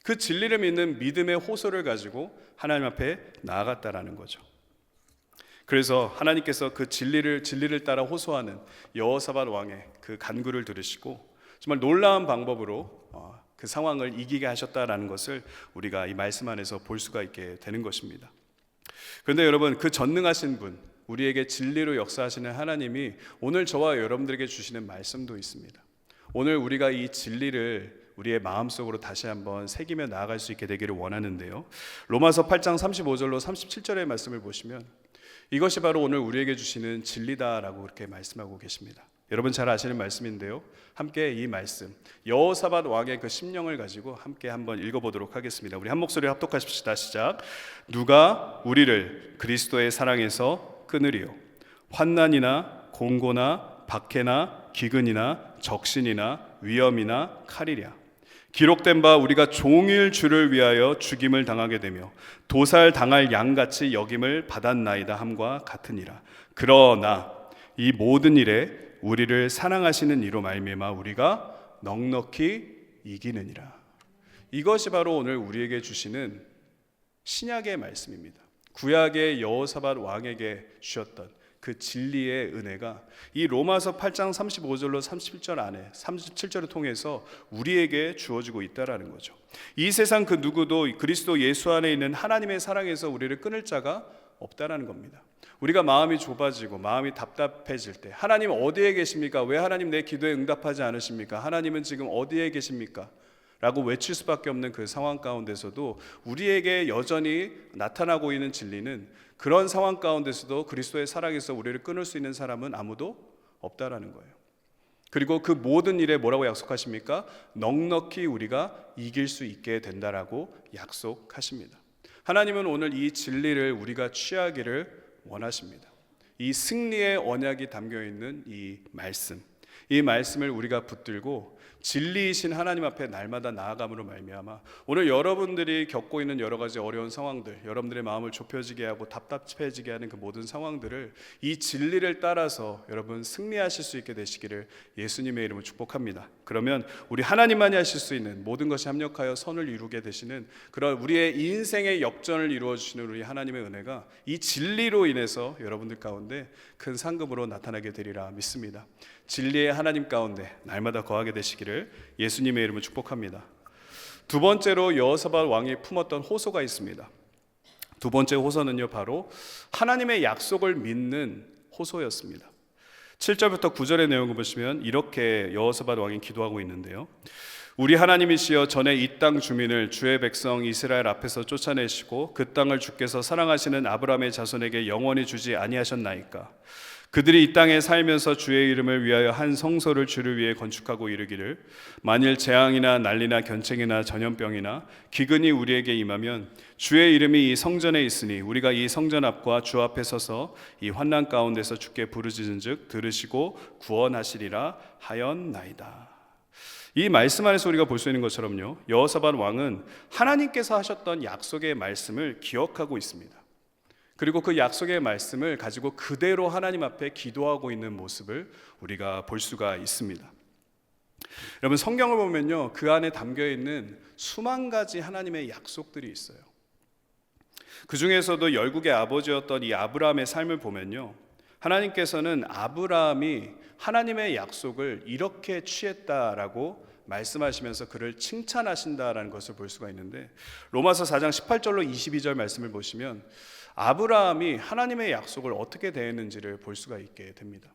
그 진리를 믿는 믿음의 호소를 가지고 하나님 앞에 나아갔다라는 거죠. 그래서 하나님께서 그 진리를 따라 호소하는 여호사밧 왕의 그 간구를 들으시고 정말 놀라운 방법으로 그 상황을 이기게 하셨다라는 것을 우리가 이 말씀 안에서 볼 수가 있게 되는 것입니다. 그런데 여러분, 그 전능하신 분, 우리에게 진리로 역사하시는 하나님이 오늘 저와 여러분들에게 주시는 말씀도 있습니다. 오늘 우리가 이 진리를 우리의 마음속으로 다시 한번 새기며 나아갈 수 있게 되기를 원하는데요, 로마서 8장 35절로 37절의 말씀을 보시면 이것이 바로 오늘 우리에게 주시는 진리다라고 그렇게 말씀하고 계십니다. 여러분 잘 아시는 말씀인데요, 함께 이 말씀 여호사밧 왕의 그 심령을 가지고 함께 한번 읽어보도록 하겠습니다. 우리 한 목소리로 합독하십시다. 시작. 누가 우리를 그리스도의 사랑에서 끊으리요? 환난이나 공고나 박해나 기근이나 적신이나 위험이나 칼이랴. 기록된 바 우리가 종일 주를 위하여 죽임을 당하게 되며 도살 당할 양같이 여김을 받았나이다 함과 같으니라. 그러나 이 모든 일에 우리를 사랑하시는 이로 말미암아 우리가 넉넉히 이기느니라. 이것이 바로 오늘 우리에게 주시는 신약의 말씀입니다. 구약의 여호사밧 왕에게 주셨던 그 진리의 은혜가 이 로마서 8장 35절로 37절 안에 37절을 통해서 우리에게 주어지고 있다라는 거죠. 이 세상 그 누구도 그리스도 예수 안에 있는 하나님의 사랑에서 우리를 끊을 자가 없다라는 겁니다. 우리가 마음이 좁아지고 마음이 답답해질 때 하나님 어디에 계십니까? 왜 하나님 내 기도에 응답하지 않으십니까? 하나님은 지금 어디에 계십니까? 라고 외칠 수밖에 없는 그 상황 가운데서도 우리에게 여전히 나타나고 있는 진리는, 그런 상황 가운데서도 그리스도의 사랑에서 우리를 끊을 수 있는 사람은 아무도 없다라는 거예요. 그리고 그 모든 일에 뭐라고 약속하십니까? 넉넉히 우리가 이길 수 있게 된다라고 약속하십니다. 하나님은 오늘 이 진리를 우리가 취하기를 원하십니다. 이 승리의 언약이 담겨있는 이 말씀을 우리가 붙들고 진리이신 하나님 앞에 날마다 나아감으로 말미암아 오늘 여러분들이 겪고 있는 여러 가지 어려운 상황들, 여러분들의 마음을 좁혀지게 하고 답답해지게 하는 그 모든 상황들을 이 진리를 따라서 여러분 승리하실 수 있게 되시기를 예수님의 이름으로 축복합니다. 그러면 우리 하나님만이 하실 수 있는 모든 것이 합력하여 선을 이루게 되시는 그런 우리의 인생의 역전을 이루어 주시는 우리 하나님의 은혜가 이 진리로 인해서 여러분들 가운데 큰 상급으로 나타나게 되리라 믿습니다. 진리의 하나님 가운데 날마다 거하게 되시기를 예수님의 이름으로 축복합니다. 두 번째로 여호사밧 왕이 품었던 호소가 있습니다. 두 번째 호소는요, 바로 하나님의 약속을 믿는 호소였습니다. 7절부터 9절의 내용을 보시면 이렇게 여호사밧 왕이 기도하고 있는데요, 우리 하나님이시여, 전에 이 땅 주민을 주의 백성 이스라엘 앞에서 쫓아내시고 그 땅을 주께서 사랑하시는 아브라함의 자손에게 영원히 주지 아니하셨나이까? 그들이 이 땅에 살면서 주의 이름을 위하여 한 성소를 주를 위해 건축하고 이르기를 만일 재앙이나 난리나 견책이나 전염병이나 기근이 우리에게 임하면 주의 이름이 이 성전에 있으니 우리가 이 성전 앞과 주 앞에 서서 이 환난 가운데서 주께 부르짖은즉 들으시고 구원하시리라 하였나이다. 이 말씀 안에서 우리가 볼 수 있는 것처럼요, 여호사밧 왕은 하나님께서 하셨던 약속의 말씀을 기억하고 있습니다. 그리고 그 약속의 말씀을 가지고 그대로 하나님 앞에 기도하고 있는 모습을 우리가 볼 수가 있습니다. 여러분, 성경을 보면요, 그 안에 담겨 있는 수만 가지 하나님의 약속들이 있어요. 그 중에서도 열국의 아버지였던 이 아브라함의 삶을 보면요, 하나님께서는 아브라함이 하나님의 약속을 이렇게 취했다라고 말씀하시면서 그를 칭찬하신다라는 것을 볼 수가 있는데, 로마서 4장 18절로 22절 말씀을 보시면 아브라함이 하나님의 약속을 어떻게 대했는지를 볼 수가 있게 됩니다.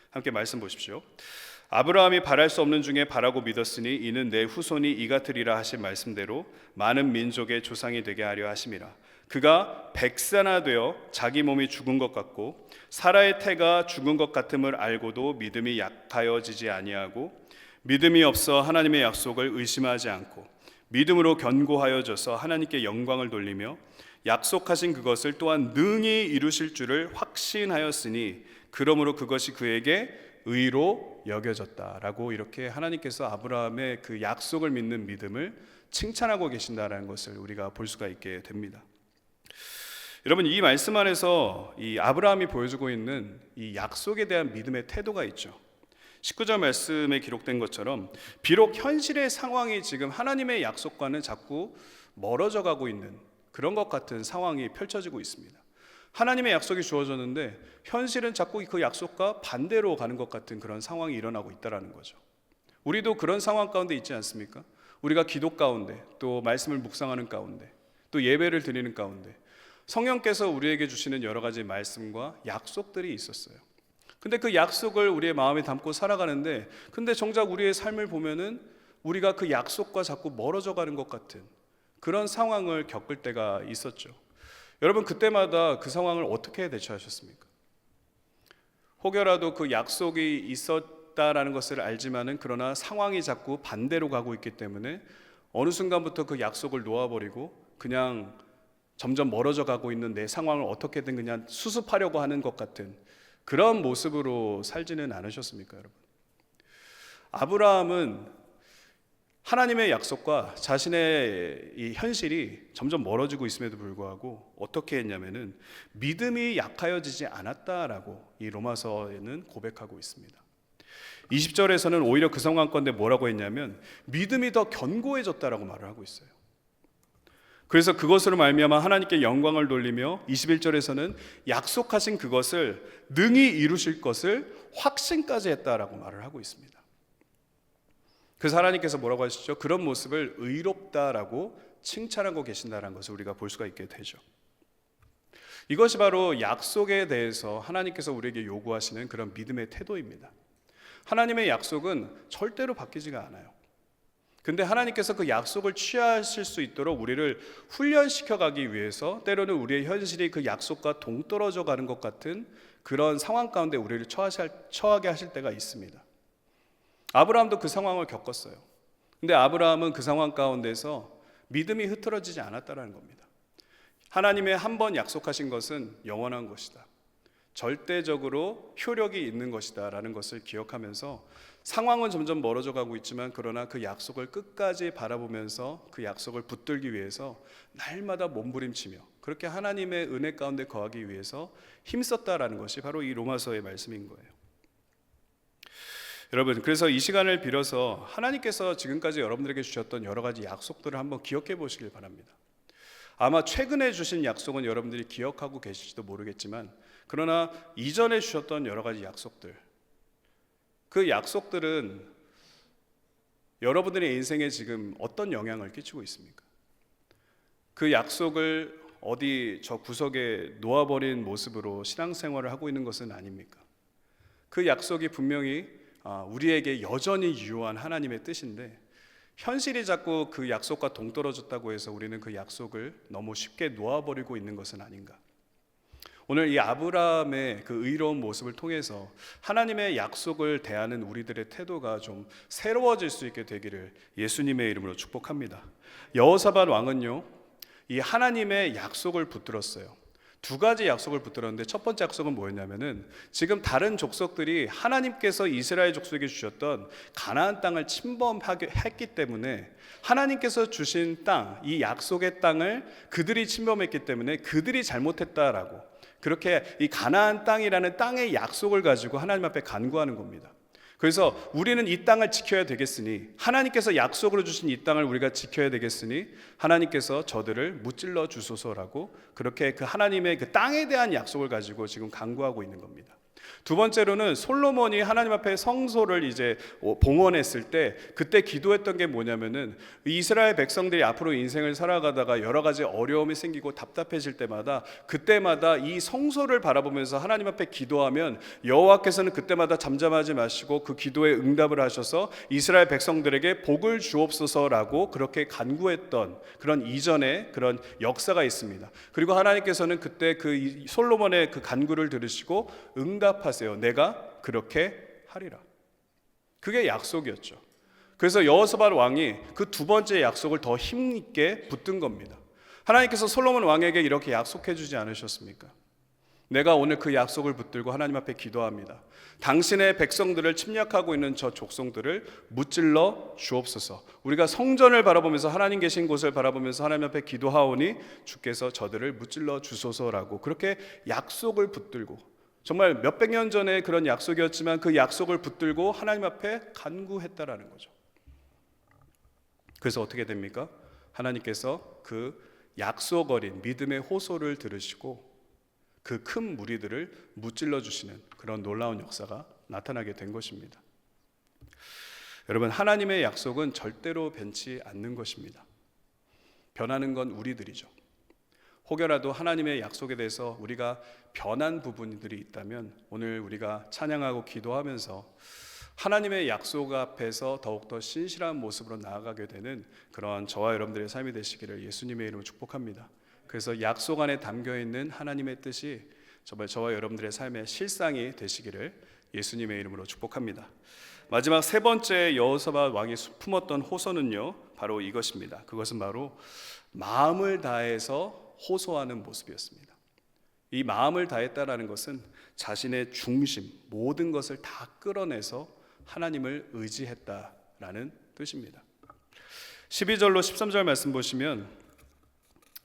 함께 말씀 보십시오. 아브라함이 바랄 수 없는 중에 바라고 믿었으니 이는 내 후손이 이같으리라 하신 말씀대로 많은 민족의 조상이 되게 하려 하심이라. 그가 백사나 되어 자기 몸이 죽은 것 같고 사라의 태가 죽은 것 같음을 알고도 믿음이 약하여지지 아니하고 믿음이 없어 하나님의 약속을 의심하지 않고 믿음으로 견고하여져서 하나님께 영광을 돌리며 약속하신 그것을 또한 능히 이루실 줄을 확신하였으니 그러므로 그것이 그에게 의로 여겨졌다라고 이렇게 하나님께서 아브라함의 그 약속을 믿는 믿음을 칭찬하고 계신다라는 것을 우리가 볼 수가 있게 됩니다. 여러분, 이 말씀 안에서 이 아브라함이 보여주고 있는 이 약속에 대한 믿음의 태도가 있죠. 19절 말씀에 기록된 것처럼 비록 현실의 상황이 지금 하나님의 약속과는 자꾸 멀어져 가고 있는 그런 것 같은 상황이 펼쳐지고 있습니다. 하나님의 약속이 주어졌는데 현실은 자꾸 그 약속과 반대로 가는 것 같은 그런 상황이 일어나고 있다는 거죠. 우리도 그런 상황 가운데 있지 않습니까? 우리가 기도 가운데, 또 말씀을 묵상하는 가운데, 또 예배를 드리는 가운데 성령께서 우리에게 주시는 여러 가지 말씀과 약속들이 있었어요. 근데 그 약속을 우리의 마음에 담고 살아가는데, 근데 정작 우리의 삶을 보면은 우리가 그 약속과 자꾸 멀어져 가는 것 같은 그런 상황을 겪을 때가 있었죠. 여러분, 그때마다 그 상황을 어떻게 대처하셨습니까? 혹여라도 그 약속이 있었다라는 것을 알지만은 그러나 상황이 자꾸 반대로 가고 있기 때문에 어느 순간부터 그 약속을 놓아버리고 그냥 점점 멀어져 가고 있는 내 상황을 어떻게든 그냥 수습하려고 하는 것 같은 그런 모습으로 살지는 않으셨습니까, 여러분? 아브라함은 하나님의 약속과 자신의 이 현실이 점점 멀어지고 있음에도 불구하고 어떻게 했냐면은 믿음이 약하여지지 않았다라고 이 로마서에는 고백하고 있습니다. 20절에서는 오히려 그 상황 가운데 뭐라고 했냐면 믿음이 더 견고해졌다라고 말을 하고 있어요. 그래서 그것으로 말미암아 하나님께 영광을 돌리며 21절에서는 약속하신 그것을 능히 이루실 것을 확신까지 했다라고 말을 하고 있습니다. 그래서 하나님께서 뭐라고 하시죠? 그런 모습을 의롭다라고 칭찬하고 계신다는 것을 우리가 볼 수가 있게 되죠. 이것이 바로 약속에 대해서 하나님께서 우리에게 요구하시는 그런 믿음의 태도입니다. 하나님의 약속은 절대로 바뀌지가 않아요. 근데 하나님께서 그 약속을 취하실 수 있도록 우리를 훈련시켜 가기 위해서 때로는 우리의 현실이 그 약속과 동떨어져 가는 것 같은 그런 상황 가운데 우리를 처하게 하실 때가 있습니다. 아브라함도 그 상황을 겪었어요. 근데 아브라함은 그 상황 가운데서 믿음이 흐트러지지 않았다는 겁니다. 하나님의 한 번 약속하신 것은 영원한 것이다, 절대적으로 효력이 있는 것이다 라는 것을 기억하면서 상황은 점점 멀어져 가고 있지만 그러나 그 약속을 끝까지 바라보면서 그 약속을 붙들기 위해서 날마다 몸부림치며 그렇게 하나님의 은혜 가운데 거하기 위해서 힘썼다라는 것이 바로 이 로마서의 말씀인 거예요. 여러분, 그래서 이 시간을 빌어서 하나님께서 지금까지 여러분들에게 주셨던 여러 가지 약속들을 한번 기억해 보시길 바랍니다. 아마 최근에 주신 약속은 여러분들이 기억하고 계실지도 모르겠지만 그러나 이전에 주셨던 여러 가지 약속들, 그 약속들은 여러분들의 인생에 지금 어떤 영향을 끼치고 있습니까? 그 약속을 어디 저 구석에 놓아버린 모습으로 신앙생활을 하고 있는 것은 아닙니까? 그 약속이 분명히 우리에게 여전히 유효한 하나님의 뜻인데 현실이 자꾸 그 약속과 동떨어졌다고 해서 우리는 그 약속을 너무 쉽게 놓아버리고 있는 것은 아닌가? 오늘 이 아브라함의 그 의로운 모습을 통해서 하나님의 약속을 대하는 우리들의 태도가 좀 새로워질 수 있게 되기를 예수님의 이름으로 축복합니다. 여호사밧 왕은요, 이 하나님의 약속을 붙들었어요. 두 가지 약속을 붙들었는데 첫 번째 약속은 뭐였냐면은 지금 다른 족속들이 하나님께서 이스라엘 족속에게 주셨던 가나안 땅을 침범했기 때문에 하나님께서 주신 땅, 이 약속의 땅을 그들이 침범했기 때문에 그들이 잘못했다라고, 그렇게 이 가나안 땅이라는 땅의 약속을 가지고 하나님 앞에 간구하는 겁니다. 그래서 우리는 이 땅을 지켜야 되겠으니, 하나님께서 약속으로 주신 이 땅을 우리가 지켜야 되겠으니 하나님께서 저들을 무찔러 주소서라고, 그렇게 그 하나님의 그 땅에 대한 약속을 가지고 지금 간구하고 있는 겁니다. 두 번째로는 솔로몬이 하나님 앞에 성소를 이제 봉헌했을 때 그때 기도했던 게 뭐냐면은 이스라엘 백성들이 앞으로 인생을 살아가다가 여러 가지 어려움이 생기고 답답해질 때마다 그때마다 이 성소를 바라보면서 하나님 앞에 기도하면 여호와께서는 그때마다 잠잠하지 마시고 그 기도에 응답을 하셔서 이스라엘 백성들에게 복을 주옵소서라고 그렇게 간구했던 그런 이전의 그런 역사가 있습니다. 그리고 하나님께서는 그때 그 솔로몬의 그 간구를 들으시고 응답하세요. 내가 그렇게 하리라. 그게 약속이었죠. 그래서 여호사밧 왕이 그 두 번째 약속을 더 힘있게 붙든 겁니다. 하나님께서 솔로몬 왕에게 이렇게 약속해 주지 않으셨습니까? 내가 오늘 그 약속을 붙들고 하나님 앞에 기도합니다. 당신의 백성들을 침략하고 있는 저 족속들을 무찔러 주옵소서. 우리가 성전을 바라보면서 하나님 계신 곳을 바라보면서 하나님 앞에 기도하오니 주께서 저들을 무찔러 주소서라고 그렇게 약속을 붙들고, 정말 몇백 년 전에 그런 약속이었지만 그 약속을 붙들고 하나님 앞에 간구했다라는 거죠. 그래서 어떻게 됩니까? 하나님께서 그 약속 어린 믿음의 호소를 들으시고 그 큰 무리들을 무찔러 주시는 그런 놀라운 역사가 나타나게 된 것입니다. 여러분, 하나님의 약속은 절대로 변치 않는 것입니다. 변하는 건 우리들이죠. 혹여라도 하나님의 약속에 대해서 우리가 변한 부분들이 있다면 오늘 우리가 찬양하고 기도하면서 하나님의 약속 앞에서 더욱더 신실한 모습으로 나아가게 되는 그런 저와 여러분들의 삶이 되시기를 예수님의 이름으로 축복합니다. 그래서 약속 안에 담겨있는 하나님의 뜻이 정말 저와 여러분들의 삶의 실상이 되시기를 예수님의 이름으로 축복합니다. 마지막 세 번째 여호사밧 왕이 품었던 호소는요, 바로 이것입니다. 그것은 바로 마음을 다해서 호소하는 모습이었습니다. 이 마음을 다했다라는 것은 자신의 중심, 모든 것을 다 끌어내서 하나님을 의지했다라는 뜻입니다. 12절로 13절 말씀 보시면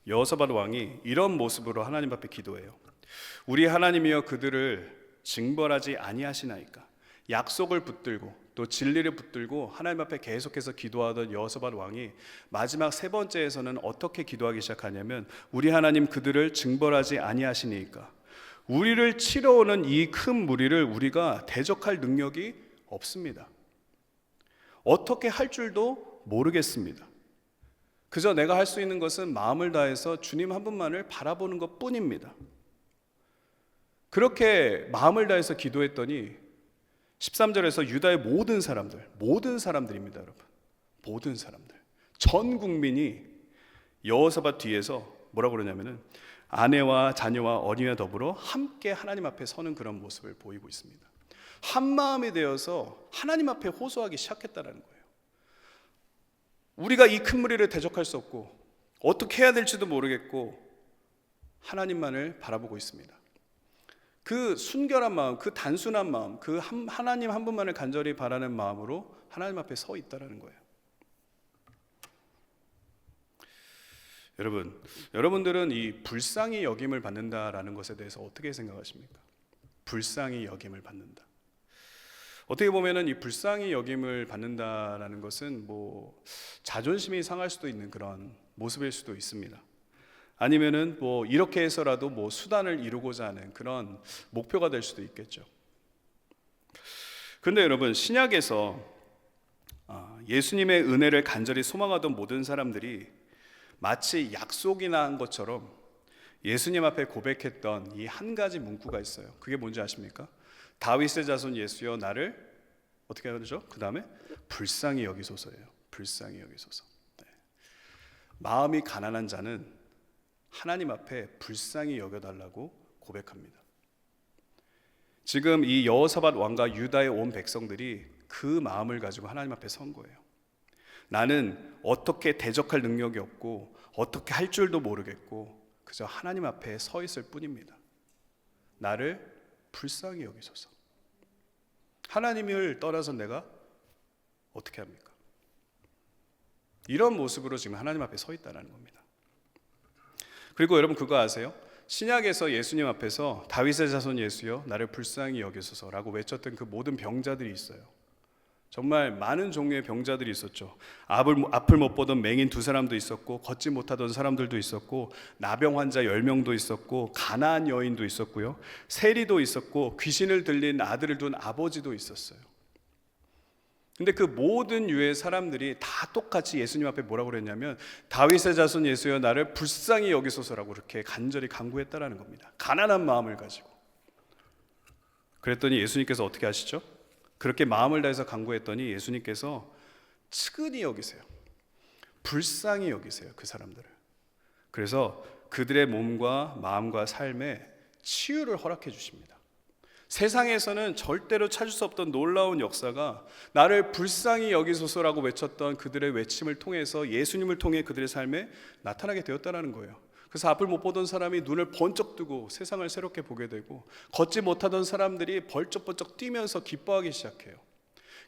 여호사밧 왕이 이런 모습으로 하나님 앞에 기도해요. 우리 하나님이여 그들을 징벌하지 아니하시나이까. 약속을 붙들고 또 진리를 붙들고 하나님 앞에 계속해서 기도하던 여호사밧 왕이 마지막 세 번째에서는 어떻게 기도하기 시작하냐면 우리 하나님 그들을 징벌하지 아니하시니까. 우리를 치러 오는 이 큰 무리를 우리가 대적할 능력이 없습니다. 어떻게 할 줄도 모르겠습니다. 그저 내가 할 수 있는 것은 마음을 다해서 주님 한 분만을 바라보는 것 뿐입니다. 그렇게 마음을 다해서 기도했더니 13절에서 유다의 모든 사람들입니다, 여러분. 모든 사람들, 전 국민이 여호사밧 뒤에서 뭐라고 그러냐면은 아내와 자녀와 어린이와 더불어 함께 하나님 앞에 서는 그런 모습을 보이고 있습니다. 한 마음이 되어서 하나님 앞에 호소하기 시작했다는 거예요. 우리가 이 큰 무리를 대적할 수 없고 어떻게 해야 될지도 모르겠고 하나님만을 바라보고 있습니다. 그 순결한 마음, 그 단순한 마음, 그 하나님 한 분만을 간절히 바라는 마음으로 하나님 앞에 서 있다라는 거예요. 여러분들은 이 불쌍히 여김을 받는다라는 것에 대해서 어떻게 생각하십니까? 불쌍히 여김을 받는다. 어떻게 보면은 이 불쌍히 여김을 받는다라는 것은 뭐 자존심이 상할 수도 있는 그런 모습일 수도 있습니다. 아니면은 뭐 이렇게 해서라도 뭐 수단을 이루고자 하는 그런 목표가 될 수도 있겠죠. 그런데 여러분, 신약에서 예수님의 은혜를 간절히 소망하던 모든 사람들이 마치 약속이 난 것처럼 예수님 앞에 고백했던 이 한 가지 문구가 있어요. 그게 뭔지 아십니까? 다윗의 자손 예수여 나를 어떻게 하죠? 그 다음에 불쌍히 여기소서예요. 불쌍히 여기소서. 네. 마음이 가난한 자는 하나님 앞에 불쌍히 여겨달라고 고백합니다. 지금 이 여호사밧 왕과 유다의 온 백성들이 그 마음을 가지고 하나님 앞에 선 거예요. 나는 어떻게 대적할 능력이 없고 어떻게 할 줄도 모르겠고 그저 하나님 앞에 서 있을 뿐입니다. 나를 불쌍히 여기소서. 하나님을 떠나서 내가 어떻게 합니까? 이런 모습으로 지금 하나님 앞에 서 있다는 겁니다. 그리고 여러분 그거 아세요? 신약에서 예수님 앞에서 다윗의 자손 예수여 나를 불쌍히 여기소서라고 외쳤던 그 모든 병자들이 있어요. 정말 많은 종류의 병자들이 있었죠. 앞을 못 보던 맹인 2사람도 있었고 걷지 못하던 사람들도 있었고 나병 환자 10명도 있었고 가나안 여인도 있었고요. 세리도 있었고 귀신을 들린 아들을 둔 아버지도 있었어요. 근데 그 모든 유의 사람들이 다 똑같이 예수님 앞에 뭐라고 그랬냐면 다윗의 자손 예수여 나를 불쌍히 여기소서라고 이렇게 간절히 간구했다라는 겁니다. 가난한 마음을 가지고. 그랬더니 예수님께서 어떻게 하시죠? 그렇게 마음을 다해서 간구했더니 예수님께서 측은히 여기세요. 불쌍히 여기세요. 그 사람들을. 그래서 그들의 몸과 마음과 삶에 치유를 허락해 주십니다. 세상에서는 절대로 찾을 수 없던 놀라운 역사가 나를 불쌍히 여기소서라고 외쳤던 그들의 외침을 통해서 예수님을 통해 그들의 삶에 나타나게 되었다는 거예요. 그래서 앞을 못 보던 사람이 눈을 번쩍 뜨고 세상을 새롭게 보게 되고 걷지 못하던 사람들이 벌쩍벌쩍 뛰면서 기뻐하기 시작해요.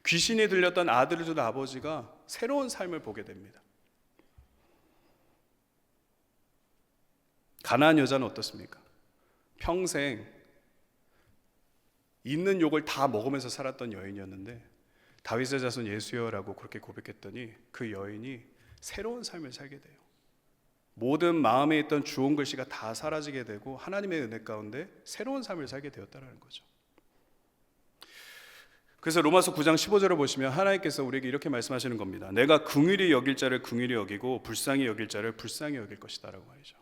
귀신이 들렸던 아들을 둔 아버지가 새로운 삶을 보게 됩니다. 가나안 여자는 어떻습니까? 평생 있는 욕을 다 먹으면서 살았던 여인이었는데 다윗의 자손 예수여라고 그렇게 고백했더니 그 여인이 새로운 삶을 살게 돼요. 모든 마음에 있던 주홍 글씨가 다 사라지게 되고 하나님의 은혜 가운데 새로운 삶을 살게 되었다는 거죠. 그래서 로마서 9장 15절을 보시면 하나님께서 우리에게 이렇게 말씀하시는 겁니다. 내가 긍휼히 여길 자를 긍휼히 여기고 불쌍히 여길 자를 불쌍히 여길 것이다 라고 하죠.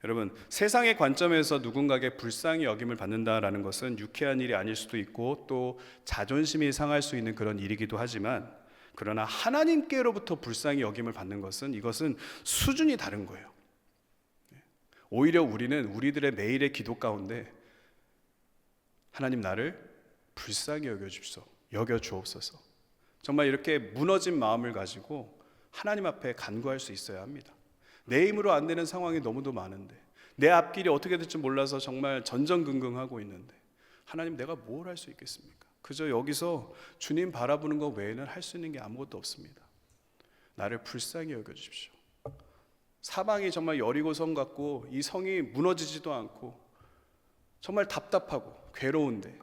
여러분 세상의 관점에서 누군가에게 불쌍히 여김을 받는다라는 것은 유쾌한 일이 아닐 수도 있고 또 자존심이 상할 수 있는 그런 일이기도 하지만 그러나 하나님께로부터 불쌍히 여김을 받는 것은 이것은 수준이 다른 거예요. 오히려 우리는 우리들의 매일의 기도 가운데 하나님 나를 불쌍히 여겨주옵소서 정말 이렇게 무너진 마음을 가지고 하나님 앞에 간구할 수 있어야 합니다. 내 힘으로 안 되는 상황이 너무도 많은데 내 앞길이 어떻게 될지 몰라서 정말 전전긍긍하고 있는데 하나님 내가 뭘 할 수 있겠습니까? 그저 여기서 주님 바라보는 것 외에는 할 수 있는 게 아무것도 없습니다. 나를 불쌍히 여겨주십시오. 사방이 정말 여리고성 같고 이 성이 무너지지도 않고 정말 답답하고 괴로운데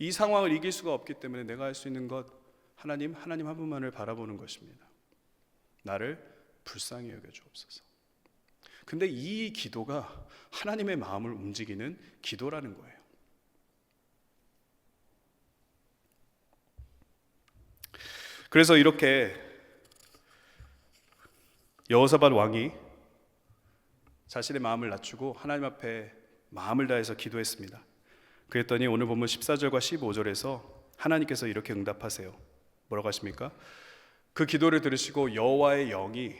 이 상황을 이길 수가 없기 때문에 내가 할 수 있는 것 하나님 한 분만을 바라보는 것입니다. 나를 불쌍히 여겨주옵소서. 근데 이 기도가 하나님의 마음을 움직이는 기도라는 거예요. 그래서 이렇게 여호사밧 왕이 자신의 마음을 낮추고 하나님 앞에 마음을 다해서 기도했습니다. 그랬더니 오늘 본문 14절과 15절에서 하나님께서 이렇게 응답하세요. 뭐라고 하십니까? 그 기도를 들으시고 여호와의 영이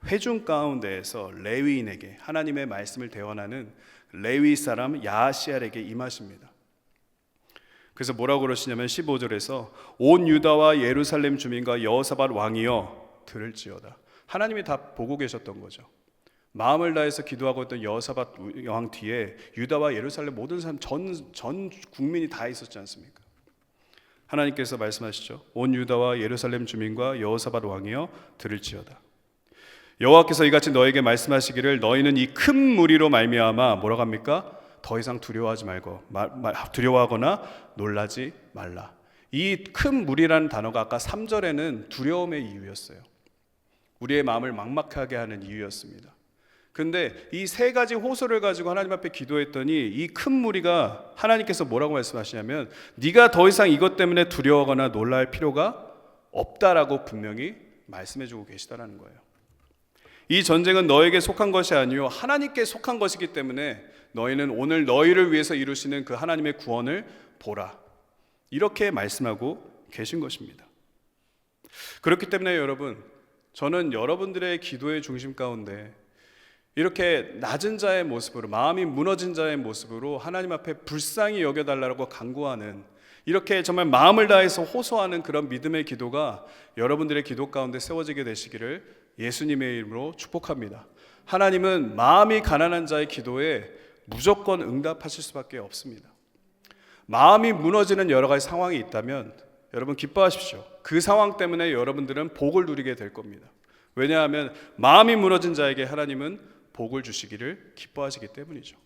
회중 가운데에서 레위인에게 하나님의 말씀을 대언하는 레위 사람 야하시알에게 임하십니다. 그래서 뭐라고 그러시냐면 15절에서 온 유다와 예루살렘 주민과 여호사밧 왕이여 들을지어다. 하나님이 다 보고 계셨던 거죠. 마음을 다해서 기도하고 있던 여호사밧 왕 뒤에 유다와 예루살렘 모든 사람 전 국민이 다 있었지 않습니까? 하나님께서 말씀하시죠. 온 유다와 예루살렘 주민과 여호사밧 왕이여 들을지어다. 여호와께서 이같이 너에게 말씀하시기를 너희는 이 큰 무리로 말미암아 뭐라고 합니까? 더 이상 두려워하지 말고 두려워하거나 놀라지 말라. 이 큰 무리라는 단어가 아까 3절에는 두려움의 이유였어요. 우리의 마음을 막막하게 하는 이유였습니다. 근데 이 세 가지 호소를 가지고 하나님 앞에 기도했더니 이 큰 무리가 하나님께서 뭐라고 말씀하시냐면 네가 더 이상 이것 때문에 두려워하거나 놀랄 필요가 없다라고 분명히 말씀해주고 계시다라는 거예요. 이 전쟁은 너에게 속한 것이 아니요 하나님께 속한 것이기 때문에 너희는 오늘 너희를 위해서 이루시는 그 하나님의 구원을 보라. 이렇게 말씀하고 계신 것입니다. 그렇기 때문에 여러분, 저는 여러분들의 기도의 중심 가운데 이렇게 낮은 자의 모습으로, 마음이 무너진 자의 모습으로 하나님 앞에 불쌍히 여겨달라고 간구하는, 이렇게 정말 마음을 다해서 호소하는 그런 믿음의 기도가 여러분들의 기도 가운데 세워지게 되시기를 예수님의 이름으로 축복합니다. 하나님은 마음이 가난한 자의 기도에 무조건 응답하실 수밖에 없습니다. 마음이 무너지는 여러 가지 상황이 있다면 여러분 기뻐하십시오. 그 상황 때문에 여러분들은 복을 누리게 될 겁니다. 왜냐하면 마음이 무너진 자에게 하나님은 복을 주시기를 기뻐하시기 때문이죠.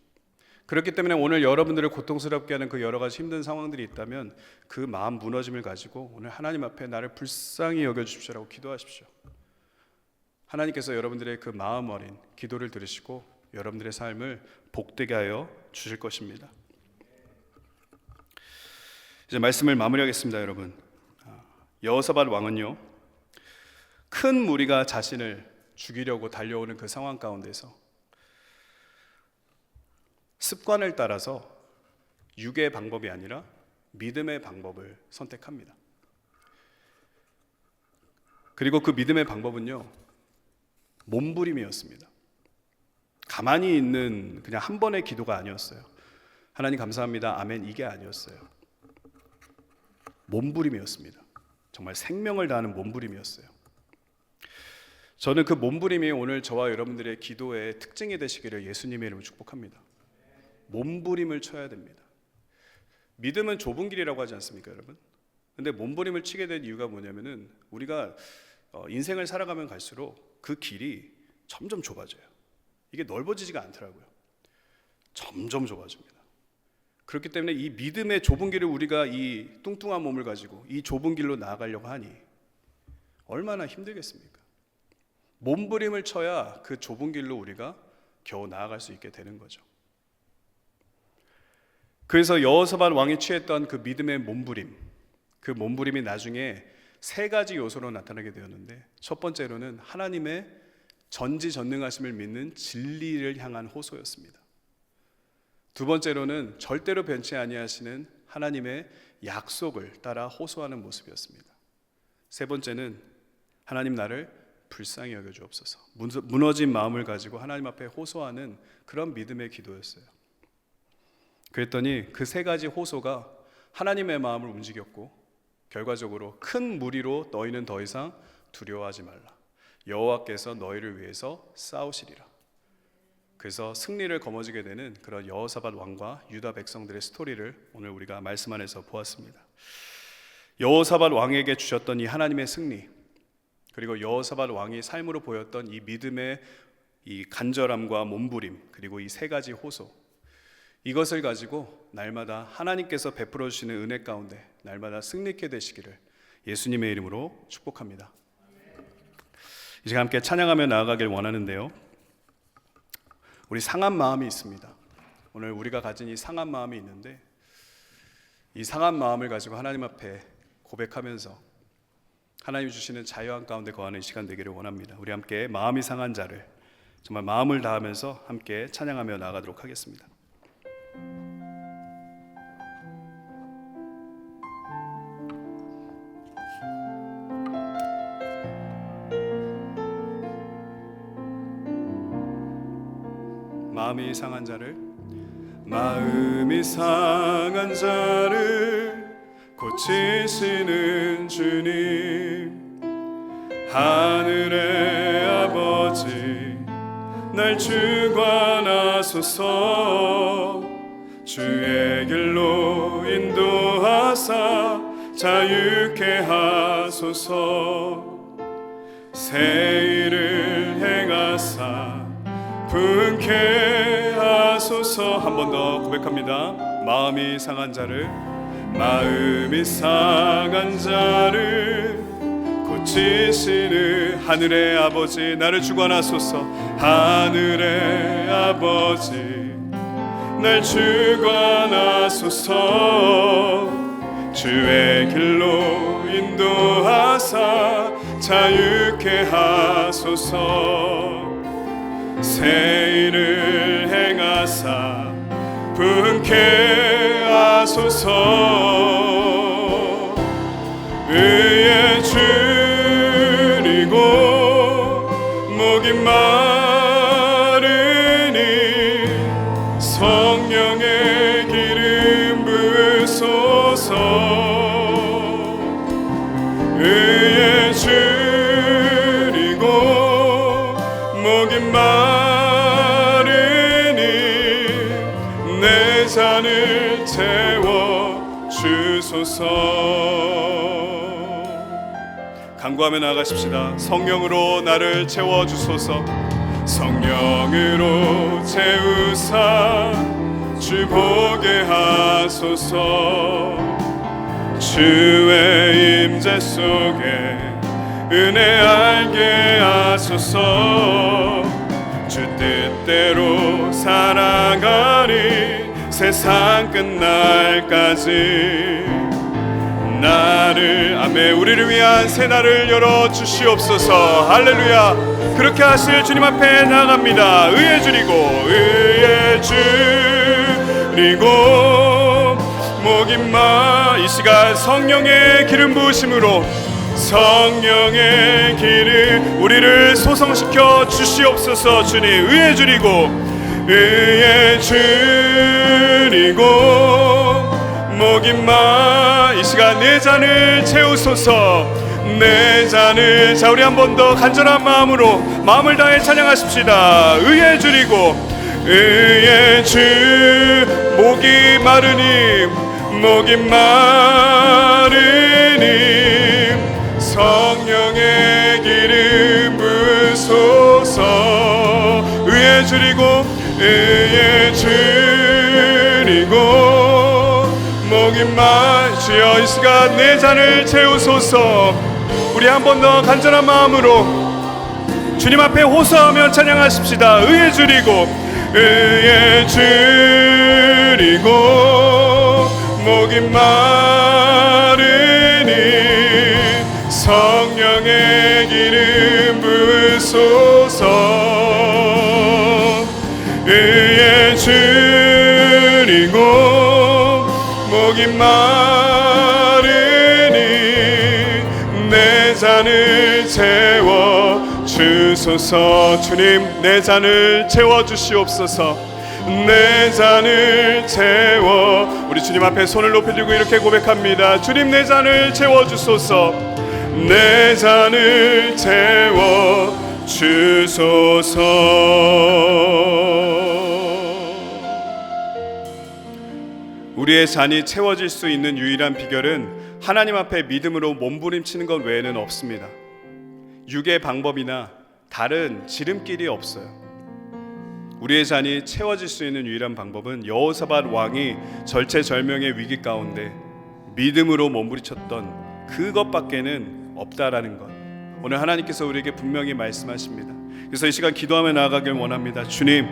그렇기 때문에 오늘 여러분들을 고통스럽게 하는 그 여러 가지 힘든 상황들이 있다면 그 마음 무너짐을 가지고 오늘 하나님 앞에 나를 불쌍히 여겨주십시오라고 기도하십시오. 하나님께서 여러분들의 그 마음 어린 기도를 들으시고 여러분들의 삶을 복되게 하여 주실 것입니다. 이제 말씀을 마무리하겠습니다. 여러분, 여호사밧 왕은요, 큰 무리가 자신을 죽이려고 달려오는 그 상황 가운데서 습관을 따라서 육의 방법이 아니라 믿음의 방법을 선택합니다. 그리고 그 믿음의 방법은요, 몸부림이었습니다. 가만히 있는 그냥 한 번의 기도가 아니었어요. 하나님 감사합니다, 아멘, 이게 아니었어요. 몸부림이었습니다. 정말 생명을 다하는 몸부림이었어요. 저는 그 몸부림이 오늘 저와 여러분들의 기도의 특징이 되시기를 예수님의 이름으로 축복합니다. 몸부림을 쳐야 됩니다. 믿음은 좁은 길이라고 하지 않습니까, 여러분? 근데 몸부림을 치게 된 이유가 뭐냐면은 우리가 인생을 살아가면 갈수록 그 길이 점점 좁아져요. 이게 넓어지지가 않더라고요. 점점 좁아집니다. 그렇기 때문에 이 믿음의 좁은 길을 우리가 이 뚱뚱한 몸을 가지고 이 좁은 길로 나아가려고 하니 얼마나 힘들겠습니까? 몸부림을 쳐야 그 좁은 길로 우리가 겨우 나아갈 수 있게 되는 거죠. 그래서 여호사밧 왕이 취했던 그 믿음의 몸부림, 그 몸부림이 나중에 세 가지 요소로 나타나게 되었는데, 첫 번째로는 하나님의 전지전능하심을 믿는 진리를 향한 호소였습니다. 두 번째로는 절대로 변치 아니하시는 하나님의 약속을 따라 호소하는 모습이었습니다. 세 번째는 하나님 나를 불쌍히 여겨주옵소서, 무너진 마음을 가지고 하나님 앞에 호소하는 그런 믿음의 기도였어요. 그랬더니 그 세 가지 호소가 하나님의 마음을 움직였고, 결과적으로 큰 무리로 너희는 더 이상 두려워하지 말라, 여호와께서 너희를 위해서 싸우시리라. 그래서 승리를 거머쥐게 되는 그런 여호사밧 왕과 유다 백성들의 스토리를 오늘 우리가 말씀 안에서 보았습니다. 여호사밧 왕에게 주셨던 이 하나님의 승리, 그리고 여호사밧 왕이 삶으로 보였던 이 믿음의 이 간절함과 몸부림, 그리고 이 세 가지 호소, 이것을 가지고 날마다 하나님께서 베풀어 주시는 은혜 가운데 날마다 승리케 되시기를 예수님의 이름으로 축복합니다. 이제 함께 찬양하며 나아가길 원하는데요, 우리 상한 마음이 있습니다. 오늘 우리가 가진 이 상한 마음이 있는데, 이 상한 마음을 가지고 하나님 앞에 고백하면서 하나님이 주시는 자유함 가운데 거하는 시간 되기를 원합니다. 우리 함께 마음이 상한 자를 정말 마음을 다하면서 함께 찬양하며 나아가도록 하겠습니다. 마음이 상한 자를, 마음이 상한 자를 고치시는 주님, 하늘의 아버지 날 주관하소서, 주의 길로 인도하사 자유케 하소서, 새 일을 행하사 분케 하소서. 한 번 더 고백합니다. 마음이 상한 자를, 마음이 상한 자를 고치시는 하늘의 아버지 나를 주관하소서, 하늘의 아버지 날 주관하소서, 주의 길로 인도하사 자유케 하소서, 새 일을 행하사 분케 하소서, 의에 줄이고 목이 마른 주소서. 간구하며 나아가십시다. 성령으로 나를 채워주소서. 성령으로 채우사 주 보게 하소서. 주의 임재 속에 은혜 알게 하소서. 주 뜻대로 살아가리 세상 끝날까지. 나를 아멘. 우리를 위한 새 날을 열어 주시옵소서. 할렐루야. 그렇게 하실 주님 앞에 나아갑니다. 의에 주리고 의에 주리고 목임마. 이 시간 성령의 기름 부으심으로 성령의 기름 우리를 소성시켜 주시옵소서. 주님 의에 주리고 의에 주리고 목임마. 이 시간 내 잔을 채우소서. 내 잔을. 자, 우리 한 번 더 간절한 마음으로 마음을 다해 찬양하십시다. 의에 주리고 의에 주. 목이 마르니 목이 마르니 성령의 기름 부으소서. 의에 주리고 의에 주리고 목이 마. 주여 이 시간 내 잔을 채우소서. 우리 한 번 더 간절한 마음으로 주님 앞에 호소하며 찬양하십시다. 의에 주리고 의에 주리고 목이 마르니 성령의 기름 부으소서. 의에 주리고 목이 마르니 내 잔을 채워 주소서. 주님 내 잔을 채워 주시옵소서. 내 잔을 채워. 우리 주님 앞에 손을 높여들고 이렇게 고백합니다. 주님 내 잔을 채워 주소서. 내 잔을 채워 주소서. 우리의 잔이 채워질 수 있는 유일한 비결은 하나님 앞에 믿음으로 몸부림치는 것 외에는 없습니다. 육의 방법이나 다른 지름길이 없어요. 우리의 잔이 채워질 수 있는 유일한 방법은 여호사밧 왕이 절체절명의 위기 가운데 믿음으로 몸부림쳤던 그것밖에는 없다라는 것, 오늘 하나님께서 우리에게 분명히 말씀하십니다. 그래서 이 시간 기도하며 나아가길 원합니다. 주님,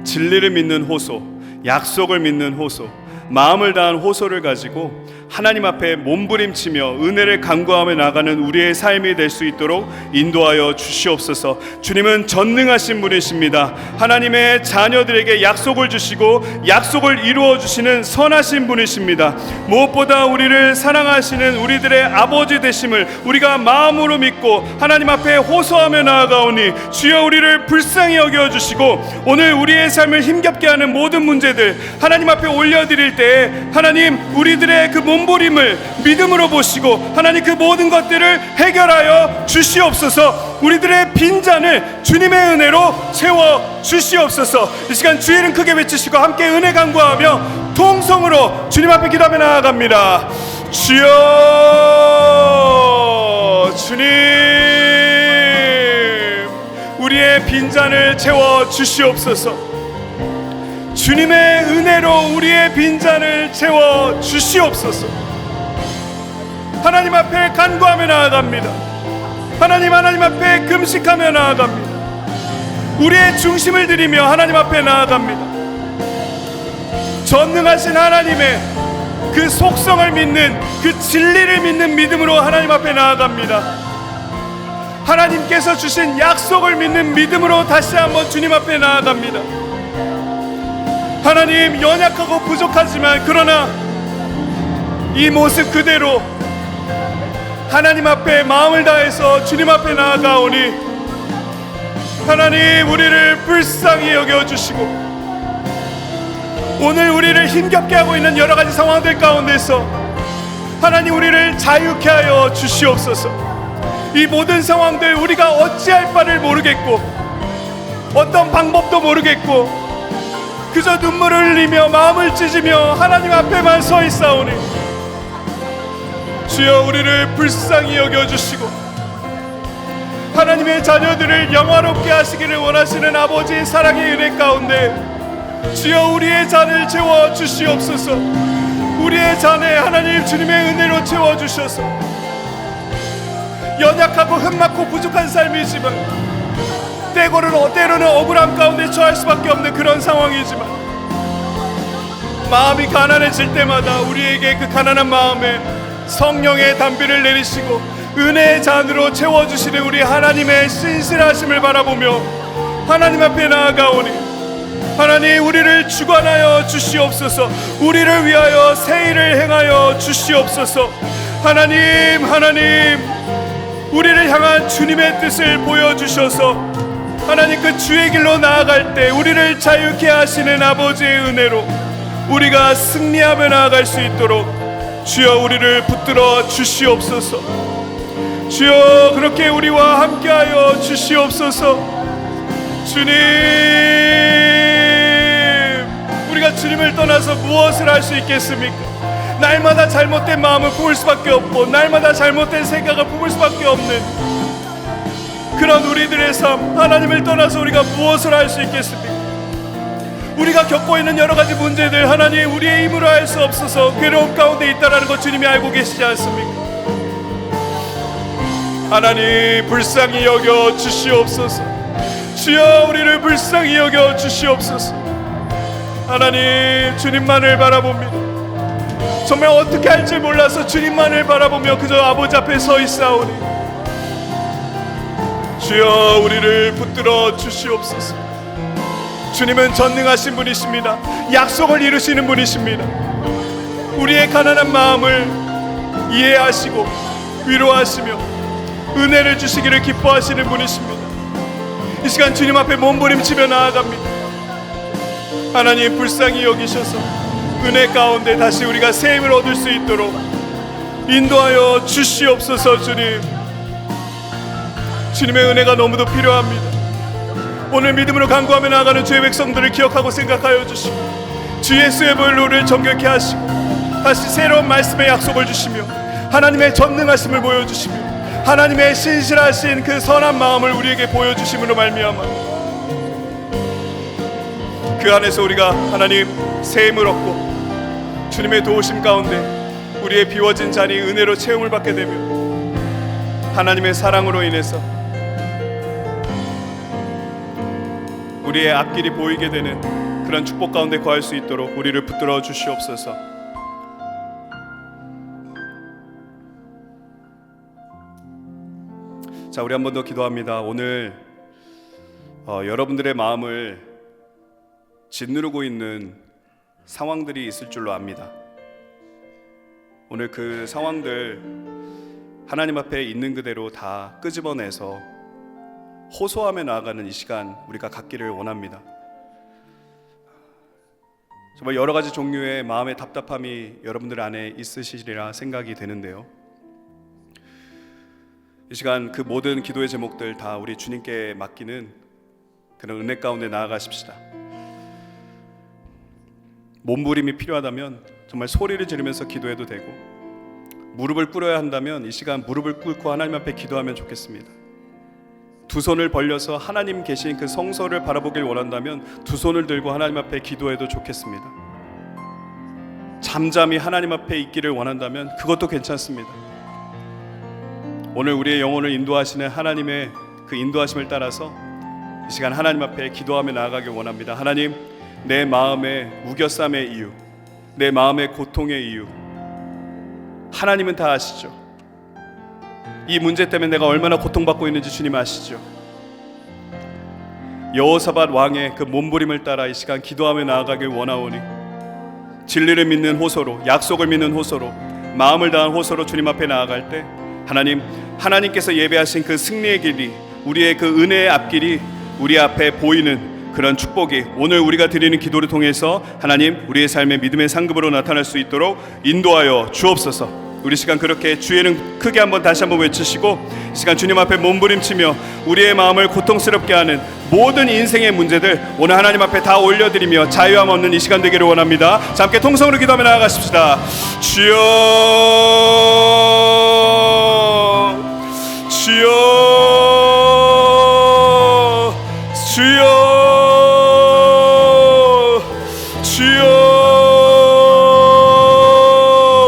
진리를 믿는 호소, 약속을 믿는 호소, 마음을 다한 호소를 가지고 하나님 앞에 몸부림치며 은혜를 간구하며 나가는 우리의 삶이 될 수 있도록 인도하여 주시옵소서. 주님은 전능하신 분이십니다. 하나님의 자녀들에게 약속을 주시고 약속을 이루어 주시는 선하신 분이십니다. 무엇보다 우리를 사랑하시는 우리들의 아버지 되심을 우리가 마음으로 믿고 하나님 앞에 호소하며 나아가오니 주여 우리를 불쌍히 여겨주시고 오늘 우리의 삶을 힘겹게 하는 모든 문제들 하나님 앞에 올려드릴 때 하나님 우리들의 그 몸부림을 믿음으로 보시고 하나님 그 모든 것들을 해결하여 주시옵소서. 우리들의 빈잔을 주님의 은혜로 채워 주시옵소서. 이 시간 주의 이름 크게 외치시고 함께 은혜 간구하며 통성으로 주님 앞에 기도하며 나아갑니다. 주여, 주님 우리의 빈잔을 채워 주시옵소서. 주님의 은혜로 우리의 빈잔을 채워 주시옵소서. 하나님 앞에 간구하며 나아갑니다. 하나님 앞에 금식하며 나아갑니다. 우리의 중심을 드리며 하나님 앞에 나아갑니다. 전능하신 하나님의 그 속성을 믿는 그 진리를 믿는 믿음으로 하나님 앞에 나아갑니다. 하나님께서 주신 약속을 믿는 믿음으로 다시 한번 주님 앞에 나아갑니다. 하나님, 연약하고 부족하지만 그러나 이 모습 그대로 하나님 앞에 마음을 다해서 주님 앞에 나아가오니 하나님 우리를 불쌍히 여겨주시고 오늘 우리를 힘겹게 하고 있는 여러 가지 상황들 가운데서 하나님 우리를 자유케 하여 주시옵소서. 이 모든 상황들 우리가 어찌할 바를 모르겠고 어떤 방법도 모르겠고 그저 눈물을 흘리며 마음을 찢으며 하나님 앞에만 서 있사오니 주여 우리를 불쌍히 여겨주시고 하나님의 자녀들을 영화롭게 하시기를 원하시는 아버지의 사랑의 은혜 가운데 주여 우리의 잔을 채워주시옵소서. 우리의 잔에 하나님 주님의 은혜로 채워주셔서 연약하고 흠막고 부족한 삶이지만 때로는 억울함 가운데 처할 수밖에 없는 그런 상황이지만 마음이 가난해질 때마다 우리에게 그 가난한 마음에 성령의 담비를 내리시고 은혜의 잔으로 채워주시는 우리 하나님의 신실하심을 바라보며 하나님 앞에 나아가오니 하나님 우리를 주관하여 주시옵소서. 우리를 위하여 새 일을 행하여 주시옵소서. 하나님 우리를 향한 주님의 뜻을 보여주셔서 하나님 그 주의 길로 나아갈 때 우리를 자유케 하시는 아버지의 은혜로 우리가 승리하며 나아갈 수 있도록 주여 우리를 붙들어 주시옵소서. 주여 그렇게 우리와 함께하여 주시옵소서. 주님, 우리가 주님을 떠나서 무엇을 할 수 있겠습니까? 날마다 잘못된 마음을 품을 수밖에 없고 날마다 잘못된 생각을 품을 수밖에 없는 그런 우리들의 삶, 하나님을 떠나서 우리가 무엇을 할 수 있겠습니까? 우리가 겪고 있는 여러 가지 문제들 하나님 우리의 힘으로 할 수 없어서 괴로움 가운데 있다는 것 주님이 알고 계시지 않습니까? 하나님 불쌍히 여겨 주시옵소서. 주여 우리를 불쌍히 여겨 주시옵소서. 하나님 주님만을 바라봅니다. 정말 어떻게 할지 몰라서 주님만을 바라보며 그저 아버지 앞에 서 있사오니 주여 우리를 붙들어 주시옵소서. 주님은 전능하신 분이십니다. 약속을 이루시는 분이십니다. 우리의 가난한 마음을 이해하시고 위로하시며 은혜를 주시기를 기뻐하시는 분이십니다. 이 시간 주님 앞에 몸부림치며 나아갑니다. 하나님 불쌍히 여기셔서 은혜 가운데 다시 우리가 새 힘을 얻을 수 있도록 인도하여 주시옵소서. 주님의 은혜가 너무도 필요합니다. 오늘 믿음으로 간구하며 나아가는 주의 백성들을 기억하고 생각하여 주시고 주 예수의 보혈로 우리를 정결케 하시고 다시 새로운 말씀의 약속을 주시며 하나님의 전능하심을 보여주시며 하나님의 신실하신 그 선한 마음을 우리에게 보여주심으로 말미암아 그 안에서 우리가 하나님 새 힘을 얻고 주님의 도우심 가운데 우리의 비워진 잔이 은혜로 채움을 받게 되며 하나님의 사랑으로 인해서 우리의 앞길이 보이게 되는 그런 축복 가운데 거할 수 있도록 우리를 붙들어 주시옵소서. 자, 우리 한 번 더 기도합니다. 오늘 여러분들의 마음을 짓누르고 있는 상황들이 있을 줄로 압니다. 오늘 그 상황들 하나님 앞에 있는 그대로 다 끄집어내서 호소하며 나아가는 이 시간 우리가 갖기를 원합니다. 정말 여러 가지 종류의 마음의 답답함이 여러분들 안에 있으시리라 생각이 되는데요. 이 시간 그 모든 기도의 제목들 다 우리 주님께 맡기는 그런 은혜 가운데 나아가십시다. 몸부림이 필요하다면 정말 소리를 지르면서 기도해도 되고 무릎을 꿇어야 한다면 이 시간 무릎을 꿇고 하나님 앞에 기도하면 좋겠습니다. 두 손을 벌려서 하나님 계신 그 성소를 바라보길 원한다면 두 손을 들고 하나님 앞에 기도해도 좋겠습니다. 잠잠히 하나님 앞에 있기를 원한다면 그것도 괜찮습니다. 오늘 우리의 영혼을 인도하시는 하나님의 그 인도하심을 따라서 이 시간 하나님 앞에 기도하며 나아가길 원합니다. 하나님, 내 마음의 우겨쌈의 이유, 내 마음의 고통의 이유 하나님은 다 아시죠. 이 문제 때문에 내가 얼마나 고통받고 있는지 주님 아시죠. 여호사밧 왕의 그 몸부림을 따라 이 시간 기도하며 나아가길 원하오니 진리를 믿는 호소로, 약속을 믿는 호소로, 마음을 다한 호소로 주님 앞에 나아갈 때 하나님께서 예배하신 그 승리의 길이, 우리의 그 은혜의 앞길이 우리 앞에 보이는 그런 축복이 오늘 우리가 드리는 기도를 통해서 하나님 우리의 삶의 믿음의 상급으로 나타날 수 있도록 인도하여 주옵소서. 우리 시간 그렇게 주의 이름 크게 한번 다시 한번 외치시고 시간 주님 앞에 몸부림치며 우리의 마음을 고통스럽게 하는 모든 인생의 문제들 오늘 하나님 앞에 다 올려드리며 자유함 얻는 이 시간 되기를 원합니다. 자, 함께 통성으로 기도하며 나아가십시다. 주여, 주여, 주여, 주여.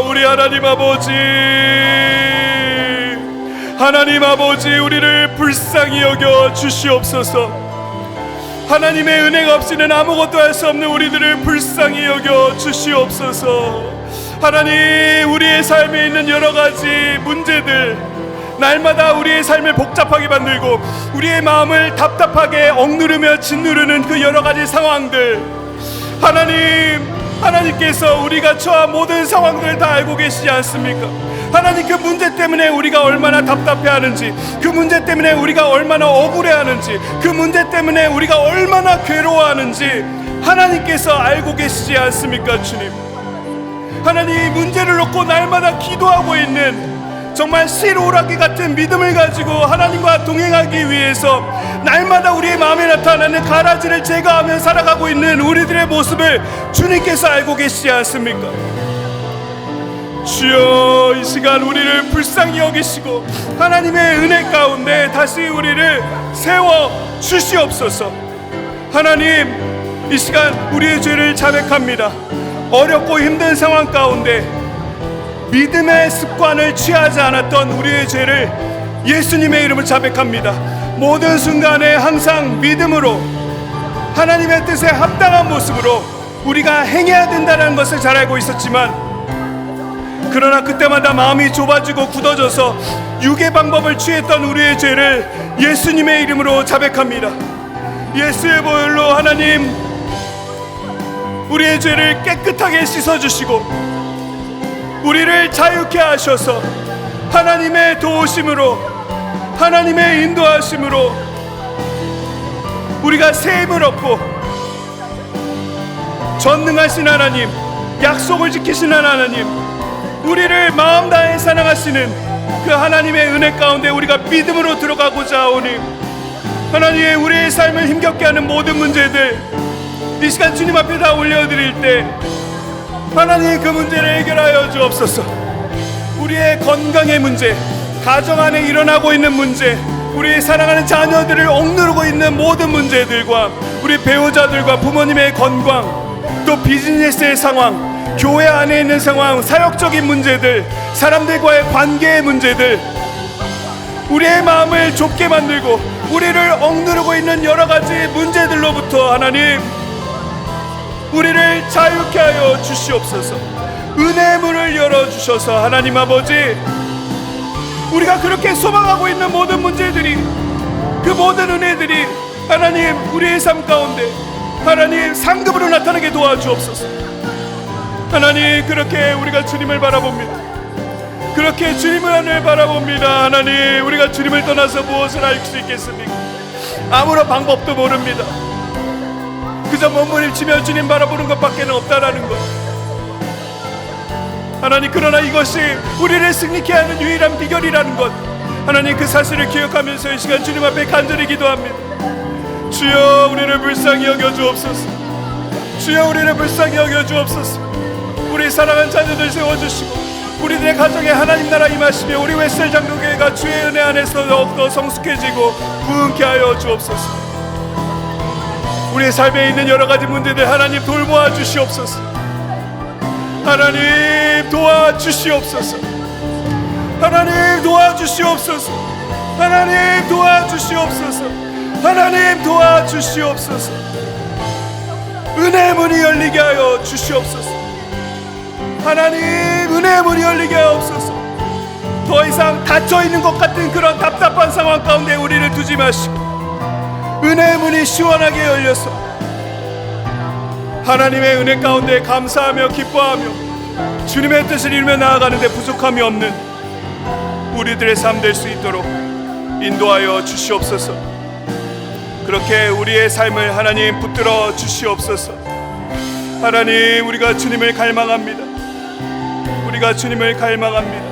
우리 하나님 아버지, 하나님 아버지, 우리를 불쌍히 여겨 주시옵소서. 하나님의 은혜가 없이는 아무것도 할 수 없는 우리들을 불쌍히 여겨 주시옵소서. 하나님, 우리의 삶에 있는 여러 가지 문제들, 날마다 우리의 삶을 복잡하게 만들고 우리의 마음을 답답하게 억누르며 짓누르는 그 여러 가지 상황들, 하나님께서 우리가 처한 모든 상황들을 다 알고 계시지 않습니까? 하나님, 그 문제 때문에 우리가 얼마나 답답해하는지, 그 문제 때문에 우리가 얼마나 억울해하는지, 그 문제 때문에 우리가 얼마나 괴로워하는지 하나님께서 알고 계시지 않습니까? 주님, 하나님, 이 문제를 놓고 날마다 기도하고 있는 정말 실오라기 같은 믿음을 가지고 하나님과 동행하기 위해서 날마다 우리의 마음에 나타나는 가라지를 제거하며 살아가고 있는 우리들의 모습을 주님께서 알고 계시지 않습니까? 주여, 이 시간 우리를 불쌍히 여기시고 하나님의 은혜 가운데 다시 우리를 세워 주시옵소서. 하나님, 이 시간 우리의 죄를 자백합니다. 어렵고 힘든 상황 가운데 믿음의 습관을 취하지 않았던 우리의 죄를 예수님의 이름으로 자백합니다. 모든 순간에 항상 믿음으로 하나님의 뜻에 합당한 모습으로 우리가 행해야 된다는 것을 잘 알고 있었지만, 그러나 그때마다 마음이 좁아지고 굳어져서 육의 방법을 취했던 우리의 죄를 예수님의 이름으로 자백합니다. 예수의 보혈로 하나님, 우리의 죄를 깨끗하게 씻어주시고 우리를 자유케 하셔서 하나님의 도우심으로, 하나님의 인도하심으로 우리가 새 힘을 얻고 전능하신 하나님, 약속을 지키시는 하나님, 우리를 마음 다해 사랑하시는 그 하나님의 은혜 가운데 우리가 믿음으로 들어가고자 하오니, 하나님, 우리의 삶을 힘겹게 하는 모든 문제들 이 시간 주님 앞에 다 올려드릴 때 하나님, 그 문제를 해결하여 주옵소서. 우리의 건강의 문제, 가정 안에 일어나고 있는 문제, 우리 사랑하는 자녀들을 억누르고 있는 모든 문제들과 우리 배우자들과 부모님의 건강, 또 비즈니스의 상황, 교회 안에 있는 상황, 사역적인 문제들, 사람들과의 관계의 문제들, 우리의 마음을 좁게 만들고 우리를 억누르고 있는 여러 가지 문제들로부터 하나님, 우리를 자유케 하여 주시옵소서. 은혜의 문을 열어주셔서 하나님 아버지, 우리가 그렇게 소망하고 있는 모든 문제들이, 그 모든 은혜들이 하나님, 우리의 삶 가운데 하나님 상급으로 나타나게 도와주옵소서. 하나님, 그렇게 우리가 주님을 바라봅니다. 그렇게 주님을 바라봅니다. 하나님, 우리가 주님을 떠나서 무엇을 알 수 있겠습니까? 아무런 방법도 모릅니다. 그저 몸부림치며 주님 바라보는 것밖에 없다라는 것. 하나님, 그러나 이것이 우리를 승리케 하는 유일한 비결이라는 것, 하나님, 그 사실을 기억하면서 이 시간 주님 앞에 간절히 기도합니다. 주여, 우리를 불쌍히 여겨 주옵소서. 주여, 우리를 불쌍히 여겨 주옵소서. 우리 사랑하는 자녀들 세워주시고 우리들의 가정에 하나님 나라 임하시며 우리 웨슬 장로교회가 주의 은혜 안에서 더욱더 성숙해지고 부흥케 하여 주옵소서. 우리의 삶에 있는 여러 가지 문제들 하나님 돌보아 주시옵소서. 하나님 도와주시옵소서. 하나님 도와주시옵소서. 하나님 도와주시옵소서. 하나님 도와주시옵소서. 은혜의 문이 열리게 하여 주시옵소서. 하나님, 은혜의 문이 열리게 하옵소서. 더 이상 닫혀있는 것 같은 그런 답답한 상황 가운데 우리를 두지 마시고 은혜의 문이 시원하게 열려서 하나님의 은혜 가운데 감사하며 기뻐하며 주님의 뜻을 이루며 나아가는데 부족함이 없는 우리들의 삶 될 수 있도록 인도하여 주시옵소서. 그렇게 우리의 삶을 하나님 붙들어 주시옵소서. 하나님, 우리가 주님을 갈망합니다. 우리가 주님을 갈망합니다.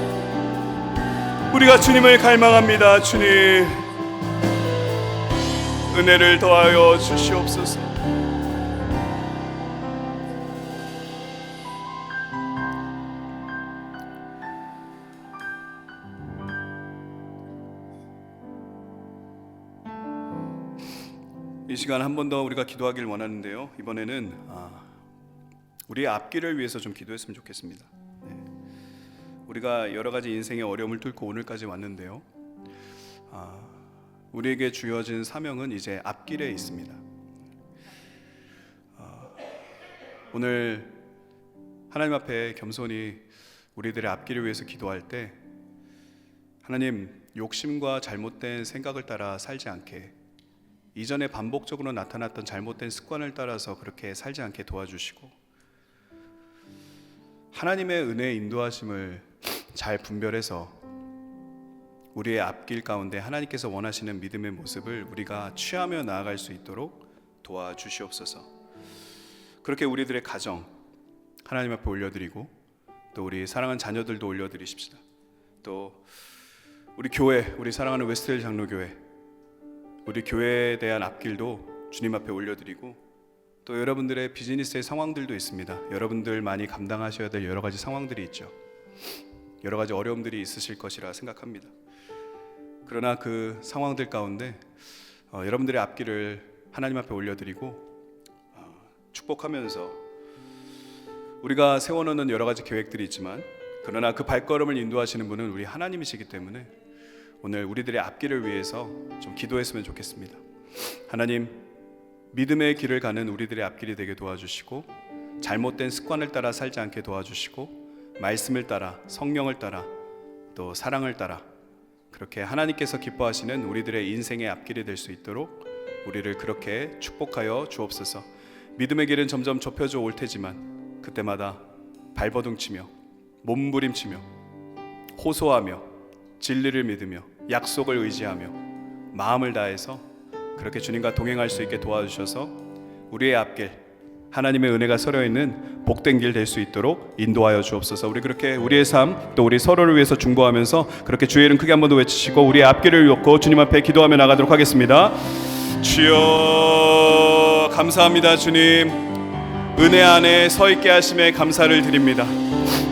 우리가 주님을 갈망합니다. 주님, 은혜를 더하여 주시옵소서. 이 시간 한 번 더 우리가 기도하길 원하는데요, 이번에는 우리의 앞길을 위해서 좀 기도했으면 좋겠습니다. 우리가 여러 가지 인생의 어려움을 뚫고 오늘까지 왔는데요, 우리에게 주어진 사명은 이제 앞길에 있습니다. 오늘 하나님 앞에 겸손히 우리들의 앞길을 위해서 기도할 때, 하나님, 욕심과 잘못된 생각을 따라 살지 않게, 이전에 반복적으로 나타났던 잘못된 습관을 따라서 그렇게 살지 않게 도와주시고, 하나님의 은혜의 인도하심을 잘 분별해서 우리의 앞길 가운데 하나님께서 원하시는 믿음의 모습을 우리가 취하며 나아갈 수 있도록 도와주시옵소서. 그렇게 우리들의 가정 하나님 앞에 올려드리고, 또 우리 사랑하는 자녀들도 올려드리십시다. 또 우리 교회, 우리 사랑하는 웨스트힐 장로교회, 우리 교회에 대한 앞길도 주님 앞에 올려드리고, 또 여러분들의 비즈니스의 상황들도 있습니다. 여러분들 많이 감당하셔야 될 여러 가지 상황들이 있죠. 여러 가지 어려움들이 있으실 것이라 생각합니다. 그러나 그 상황들 가운데 여러분들의 앞길을 하나님 앞에 올려드리고 축복하면서, 우리가 세워놓는 여러 가지 계획들이 있지만, 그러나 그 발걸음을 인도하시는 분은 우리 하나님이시기 때문에 오늘 우리들의 앞길을 위해서 좀 기도했으면 좋겠습니다. 하나님, 믿음의 길을 가는 우리들의 앞길이 되게 도와주시고, 잘못된 습관을 따라 살지 않게 도와주시고, 말씀을 따라, 성령을 따라, 또 사랑을 따라 그렇게 하나님께서 기뻐하시는 우리들의 인생의 앞길이 될 수 있도록 우리를 그렇게 축복하여 주옵소서. 믿음의 길은 점점 좁혀져 올 테지만 그때마다 발버둥치며 몸부림치며 호소하며 진리를 믿으며 약속을 의지하며 마음을 다해서 그렇게 주님과 동행할 수 있게 도와주셔서 우리의 앞길, 하나님의 은혜가 서려있는 복된 길 될 수 있도록 인도하여 주옵소서. 우리 그렇게 우리의 삶, 또 우리 서로를 위해서 중보하면서 그렇게 주의 이름 크게 한 번 더 외치시고 우리의 앞길을 놓고 주님 앞에 기도하며 나가도록 하겠습니다. 주여, 감사합니다. 주님, 은혜 안에 서 있게 하심에 감사를 드립니다.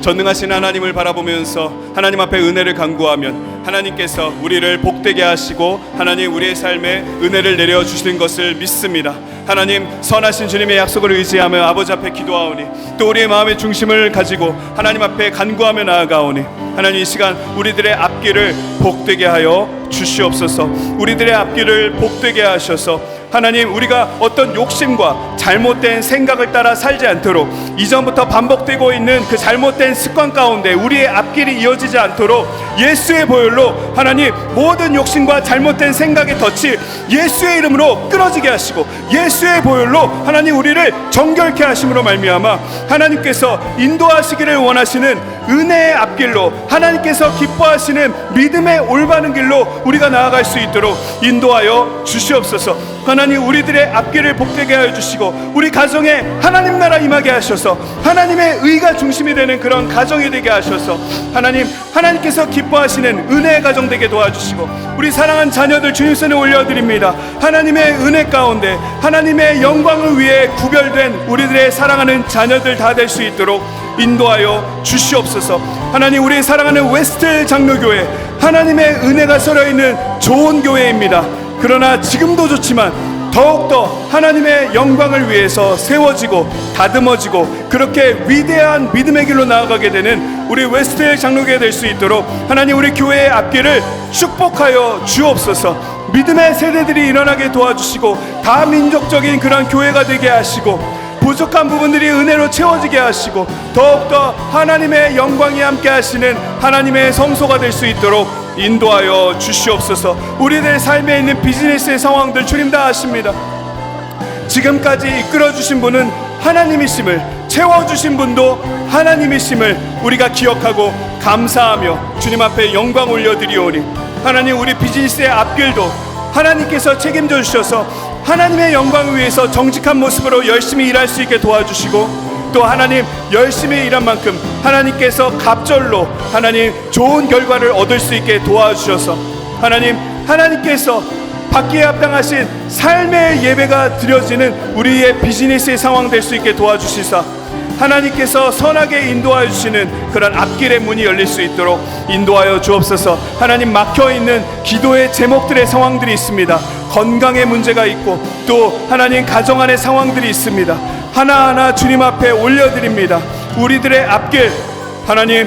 전능하신 하나님을 바라보면서 하나님 앞에 은혜를 간구하면 하나님께서 우리를 복되게 하시고 하나님 우리의 삶에 은혜를 내려주시는 것을 믿습니다. 하나님, 선하신 주님의 약속을 의지하며 아버지 앞에 기도하오니, 또 우리의 마음의 중심을 가지고 하나님 앞에 간구하며 나아가오니, 하나님 이 시간 우리들의 앞길을 복되게 하여 주시옵소서. 우리들의 앞길을 복되게 하셔서 하나님, 우리가 어떤 욕심과 잘못된 생각을 따라 살지 않도록, 이전부터 반복되고 있는 그 잘못된 습관 가운데 우리의 앞길이 이어지지 않도록 예수의 보혈로 하나님 모든 욕심과 잘못된 생각의 덫이 예수의 이름으로 끊어지게 하시고, 예수의 보혈로 하나님 우리를 정결케 하심으로 말미암아 하나님께서 인도하시기를 원하시는 은혜의 앞길로, 하나님께서 기뻐하시는 믿음의 올바른 길로 우리가 나아갈 수 있도록 인도하여 주시옵소서. 하나님, 우리들의 앞길을 복되게 하여 주시고 우리 가정에 하나님 나라 임하게 하셔서 하나님의 의가 중심이 되는 그런 가정이 되게 하셔서 하나님, 하나님께서 기뻐하시는 은혜의 가정 되게 도와주시고, 우리 사랑하는 자녀들 주님 손에 올려드립니다. 하나님의 은혜 가운데 하나님의 영광을 위해 구별된 우리들의 사랑하는 자녀들 다 될 수 있도록 인도하여 주시옵소서. 하나님, 우리 사랑하는 웨스트 장로교회, 하나님의 은혜가 서려있는 좋은 교회입니다. 그러나 지금도 좋지만 더욱더 하나님의 영광을 위해서 세워지고 다듬어지고 그렇게 위대한 믿음의 길로 나아가게 되는 우리 웨스트힐 장로교회 될 수 있도록 하나님 우리 교회의 앞길을 축복하여 주옵소서. 믿음의 세대들이 일어나게 도와주시고 다민족적인 그런 교회가 되게 하시고, 부족한 부분들이 은혜로 채워지게 하시고, 더욱더 하나님의 영광이 함께 하시는 하나님의 성소가 될 수 있도록 인도하여 주시옵소서. 우리들 삶에 있는 비즈니스의 상황들 주님 다 아십니다. 지금까지 이끌어주신 분은 하나님이심을, 채워주신 분도 하나님이심을 우리가 기억하고 감사하며 주님 앞에 영광 올려드리오니, 하나님 우리 비즈니스의 앞길도 하나님께서 책임져 주셔서 하나님의 영광을 위해서 정직한 모습으로 열심히 일할 수 있게 도와주시고, 또 하나님 열심히 일한 만큼 하나님께서 갑절로 하나님 좋은 결과를 얻을 수 있게 도와주셔서 하나님께서 받기에 합당하신 삶의 예배가 드려지는 우리의 비즈니스의 상황 될 수 있게 도와주시사 하나님께서 선하게 인도하여 주시는 그런 앞길의 문이 열릴 수 있도록 인도하여 주옵소서. 하나님, 막혀있는 기도의 제목들의 상황들이 있습니다. 건강의 문제가 있고 또 하나님 가정 안의 상황들이 있습니다. 하나하나 주님 앞에 올려드립니다. 우리들의 앞길 하나님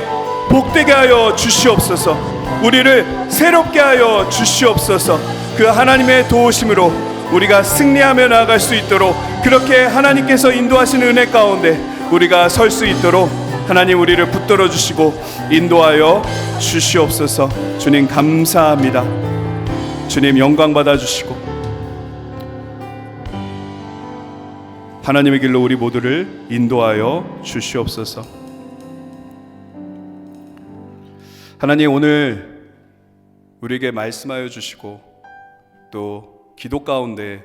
복되게 하여 주시옵소서. 우리를 새롭게 하여 주시옵소서. 그 하나님의 도우심으로 우리가 승리하며 나아갈 수 있도록 그렇게 하나님께서 인도하시는 은혜 가운데 우리가 설 수 있도록 하나님 우리를 붙들어 주시고 인도하여 주시옵소서. 주님 감사합니다. 주님 영광 받아 주시고 하나님의 길로 우리 모두를 인도하여 주시옵소서. 하나님, 오늘 우리에게 말씀하여 주시고 또 기도 가운데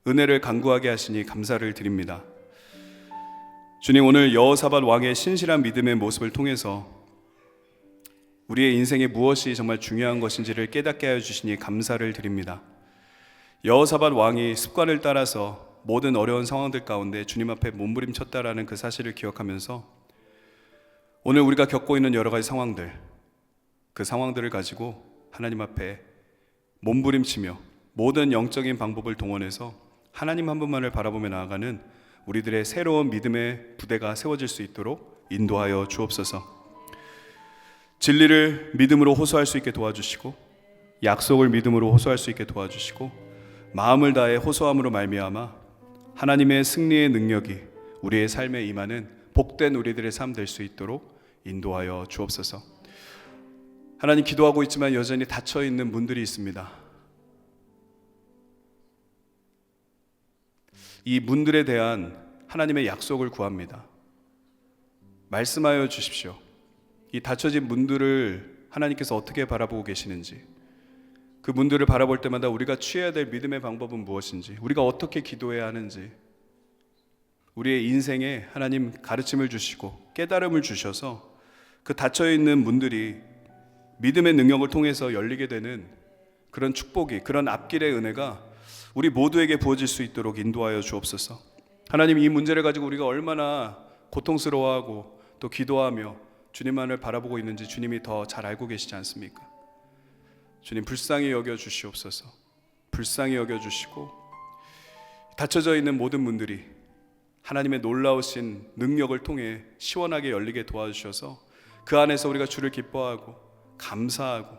은혜를 간구하게 하시니 감사를 드립니다. 주님, 오늘 여호사밧 왕의 신실한 믿음의 모습을 통해서 우리의 인생에 무엇이 정말 중요한 것인지를 깨닫게 하여 주시니 감사를 드립니다. 여호사밧 왕이 습관을 따라서 모든 어려운 상황들 가운데 주님 앞에 몸부림쳤다라는 그 사실을 기억하면서 오늘 우리가 겪고 있는 여러 가지 상황들, 그 상황들을 가지고 하나님 앞에 몸부림치며 모든 영적인 방법을 동원해서 하나님 한 분만을 바라보며 나아가는 우리들의 새로운 믿음의 부대가 세워질 수 있도록 인도하여 주옵소서. 진리를 믿음으로 호소할 수 있게 도와주시고 약속을 믿음으로 호소할 수 있게 도와주시고 마음을 다해 호소함으로 말미암아 하나님의 승리의 능력이 우리의 삶에 임하는 복된 우리들의 삶 될 수 있도록 인도하여 주옵소서. 하나님, 기도하고 있지만 여전히 닫혀있는 문들이 있습니다. 이 문들에 대한 하나님의 약속을 구합니다. 말씀하여 주십시오. 이 닫혀진 문들을 하나님께서 어떻게 바라보고 계시는지, 그 문들을 바라볼 때마다 우리가 취해야 될 믿음의 방법은 무엇인지, 우리가 어떻게 기도해야 하는지, 우리의 인생에 하나님 가르침을 주시고 깨달음을 주셔서 그 닫혀있는 문들이 믿음의 능력을 통해서 열리게 되는 그런 축복이, 그런 앞길의 은혜가 우리 모두에게 부어질 수 있도록 인도하여 주옵소서. 하나님, 이 문제를 가지고 우리가 얼마나 고통스러워하고 또 기도하며 주님만을 바라보고 있는지 주님이 더 잘 알고 계시지 않습니까? 주님, 불쌍히 여겨 주시옵소서. 불쌍히 여겨 주시고 닫혀져 있는 모든 문들이 하나님의 놀라우신 능력을 통해 시원하게 열리게 도와주셔서 그 안에서 우리가 주를 기뻐하고 감사하고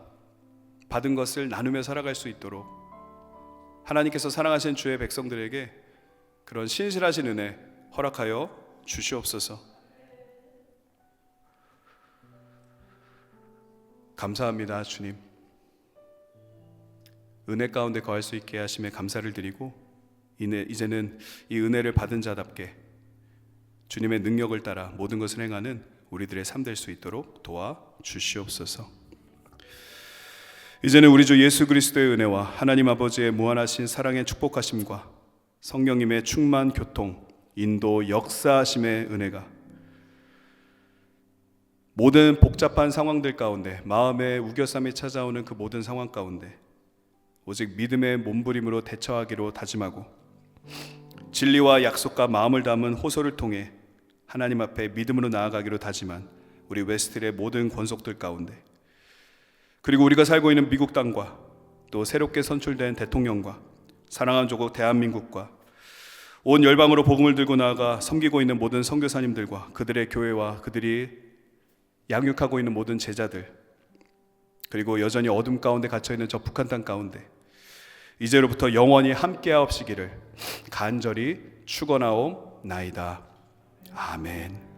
받은 것을 나누며 살아갈 수 있도록 하나님께서 사랑하신 주의 백성들에게 그런 신실하신 은혜 허락하여 주시옵소서. 감사합니다, 주님. 은혜 가운데 거할 수 있게 하심에 감사를 드리고 이제는 이 은혜를 받은 자답게 주님의 능력을 따라 모든 것을 행하는 우리들의 삶 될 수 있도록 도와주시옵소서. 이제는 우리 주 예수 그리스도의 은혜와 하나님 아버지의 무한하신 사랑의 축복하심과 성령님의 충만 교통, 인도, 역사하심의 은혜가 모든 복잡한 상황들 가운데, 마음의 우겨쌈이 찾아오는 그 모든 상황 가운데 오직 믿음의 몸부림으로 대처하기로 다짐하고 진리와 약속과 마음을 담은 호소를 통해 하나님 앞에 믿음으로 나아가기로 다짐한 우리 웨스트힐의 모든 권속들 가운데, 그리고 우리가 살고 있는 미국 땅과 또 새롭게 선출된 대통령과 사랑하는 조국 대한민국과 온 열방으로 복음을 들고 나아가 섬기고 있는 모든 선교사님들과 그들의 교회와 그들이 양육하고 있는 모든 제자들, 그리고 여전히 어둠 가운데 갇혀있는 저 북한 땅 가운데 이제로부터 영원히 함께하옵시기를 간절히 축원하옵나이다. 아멘.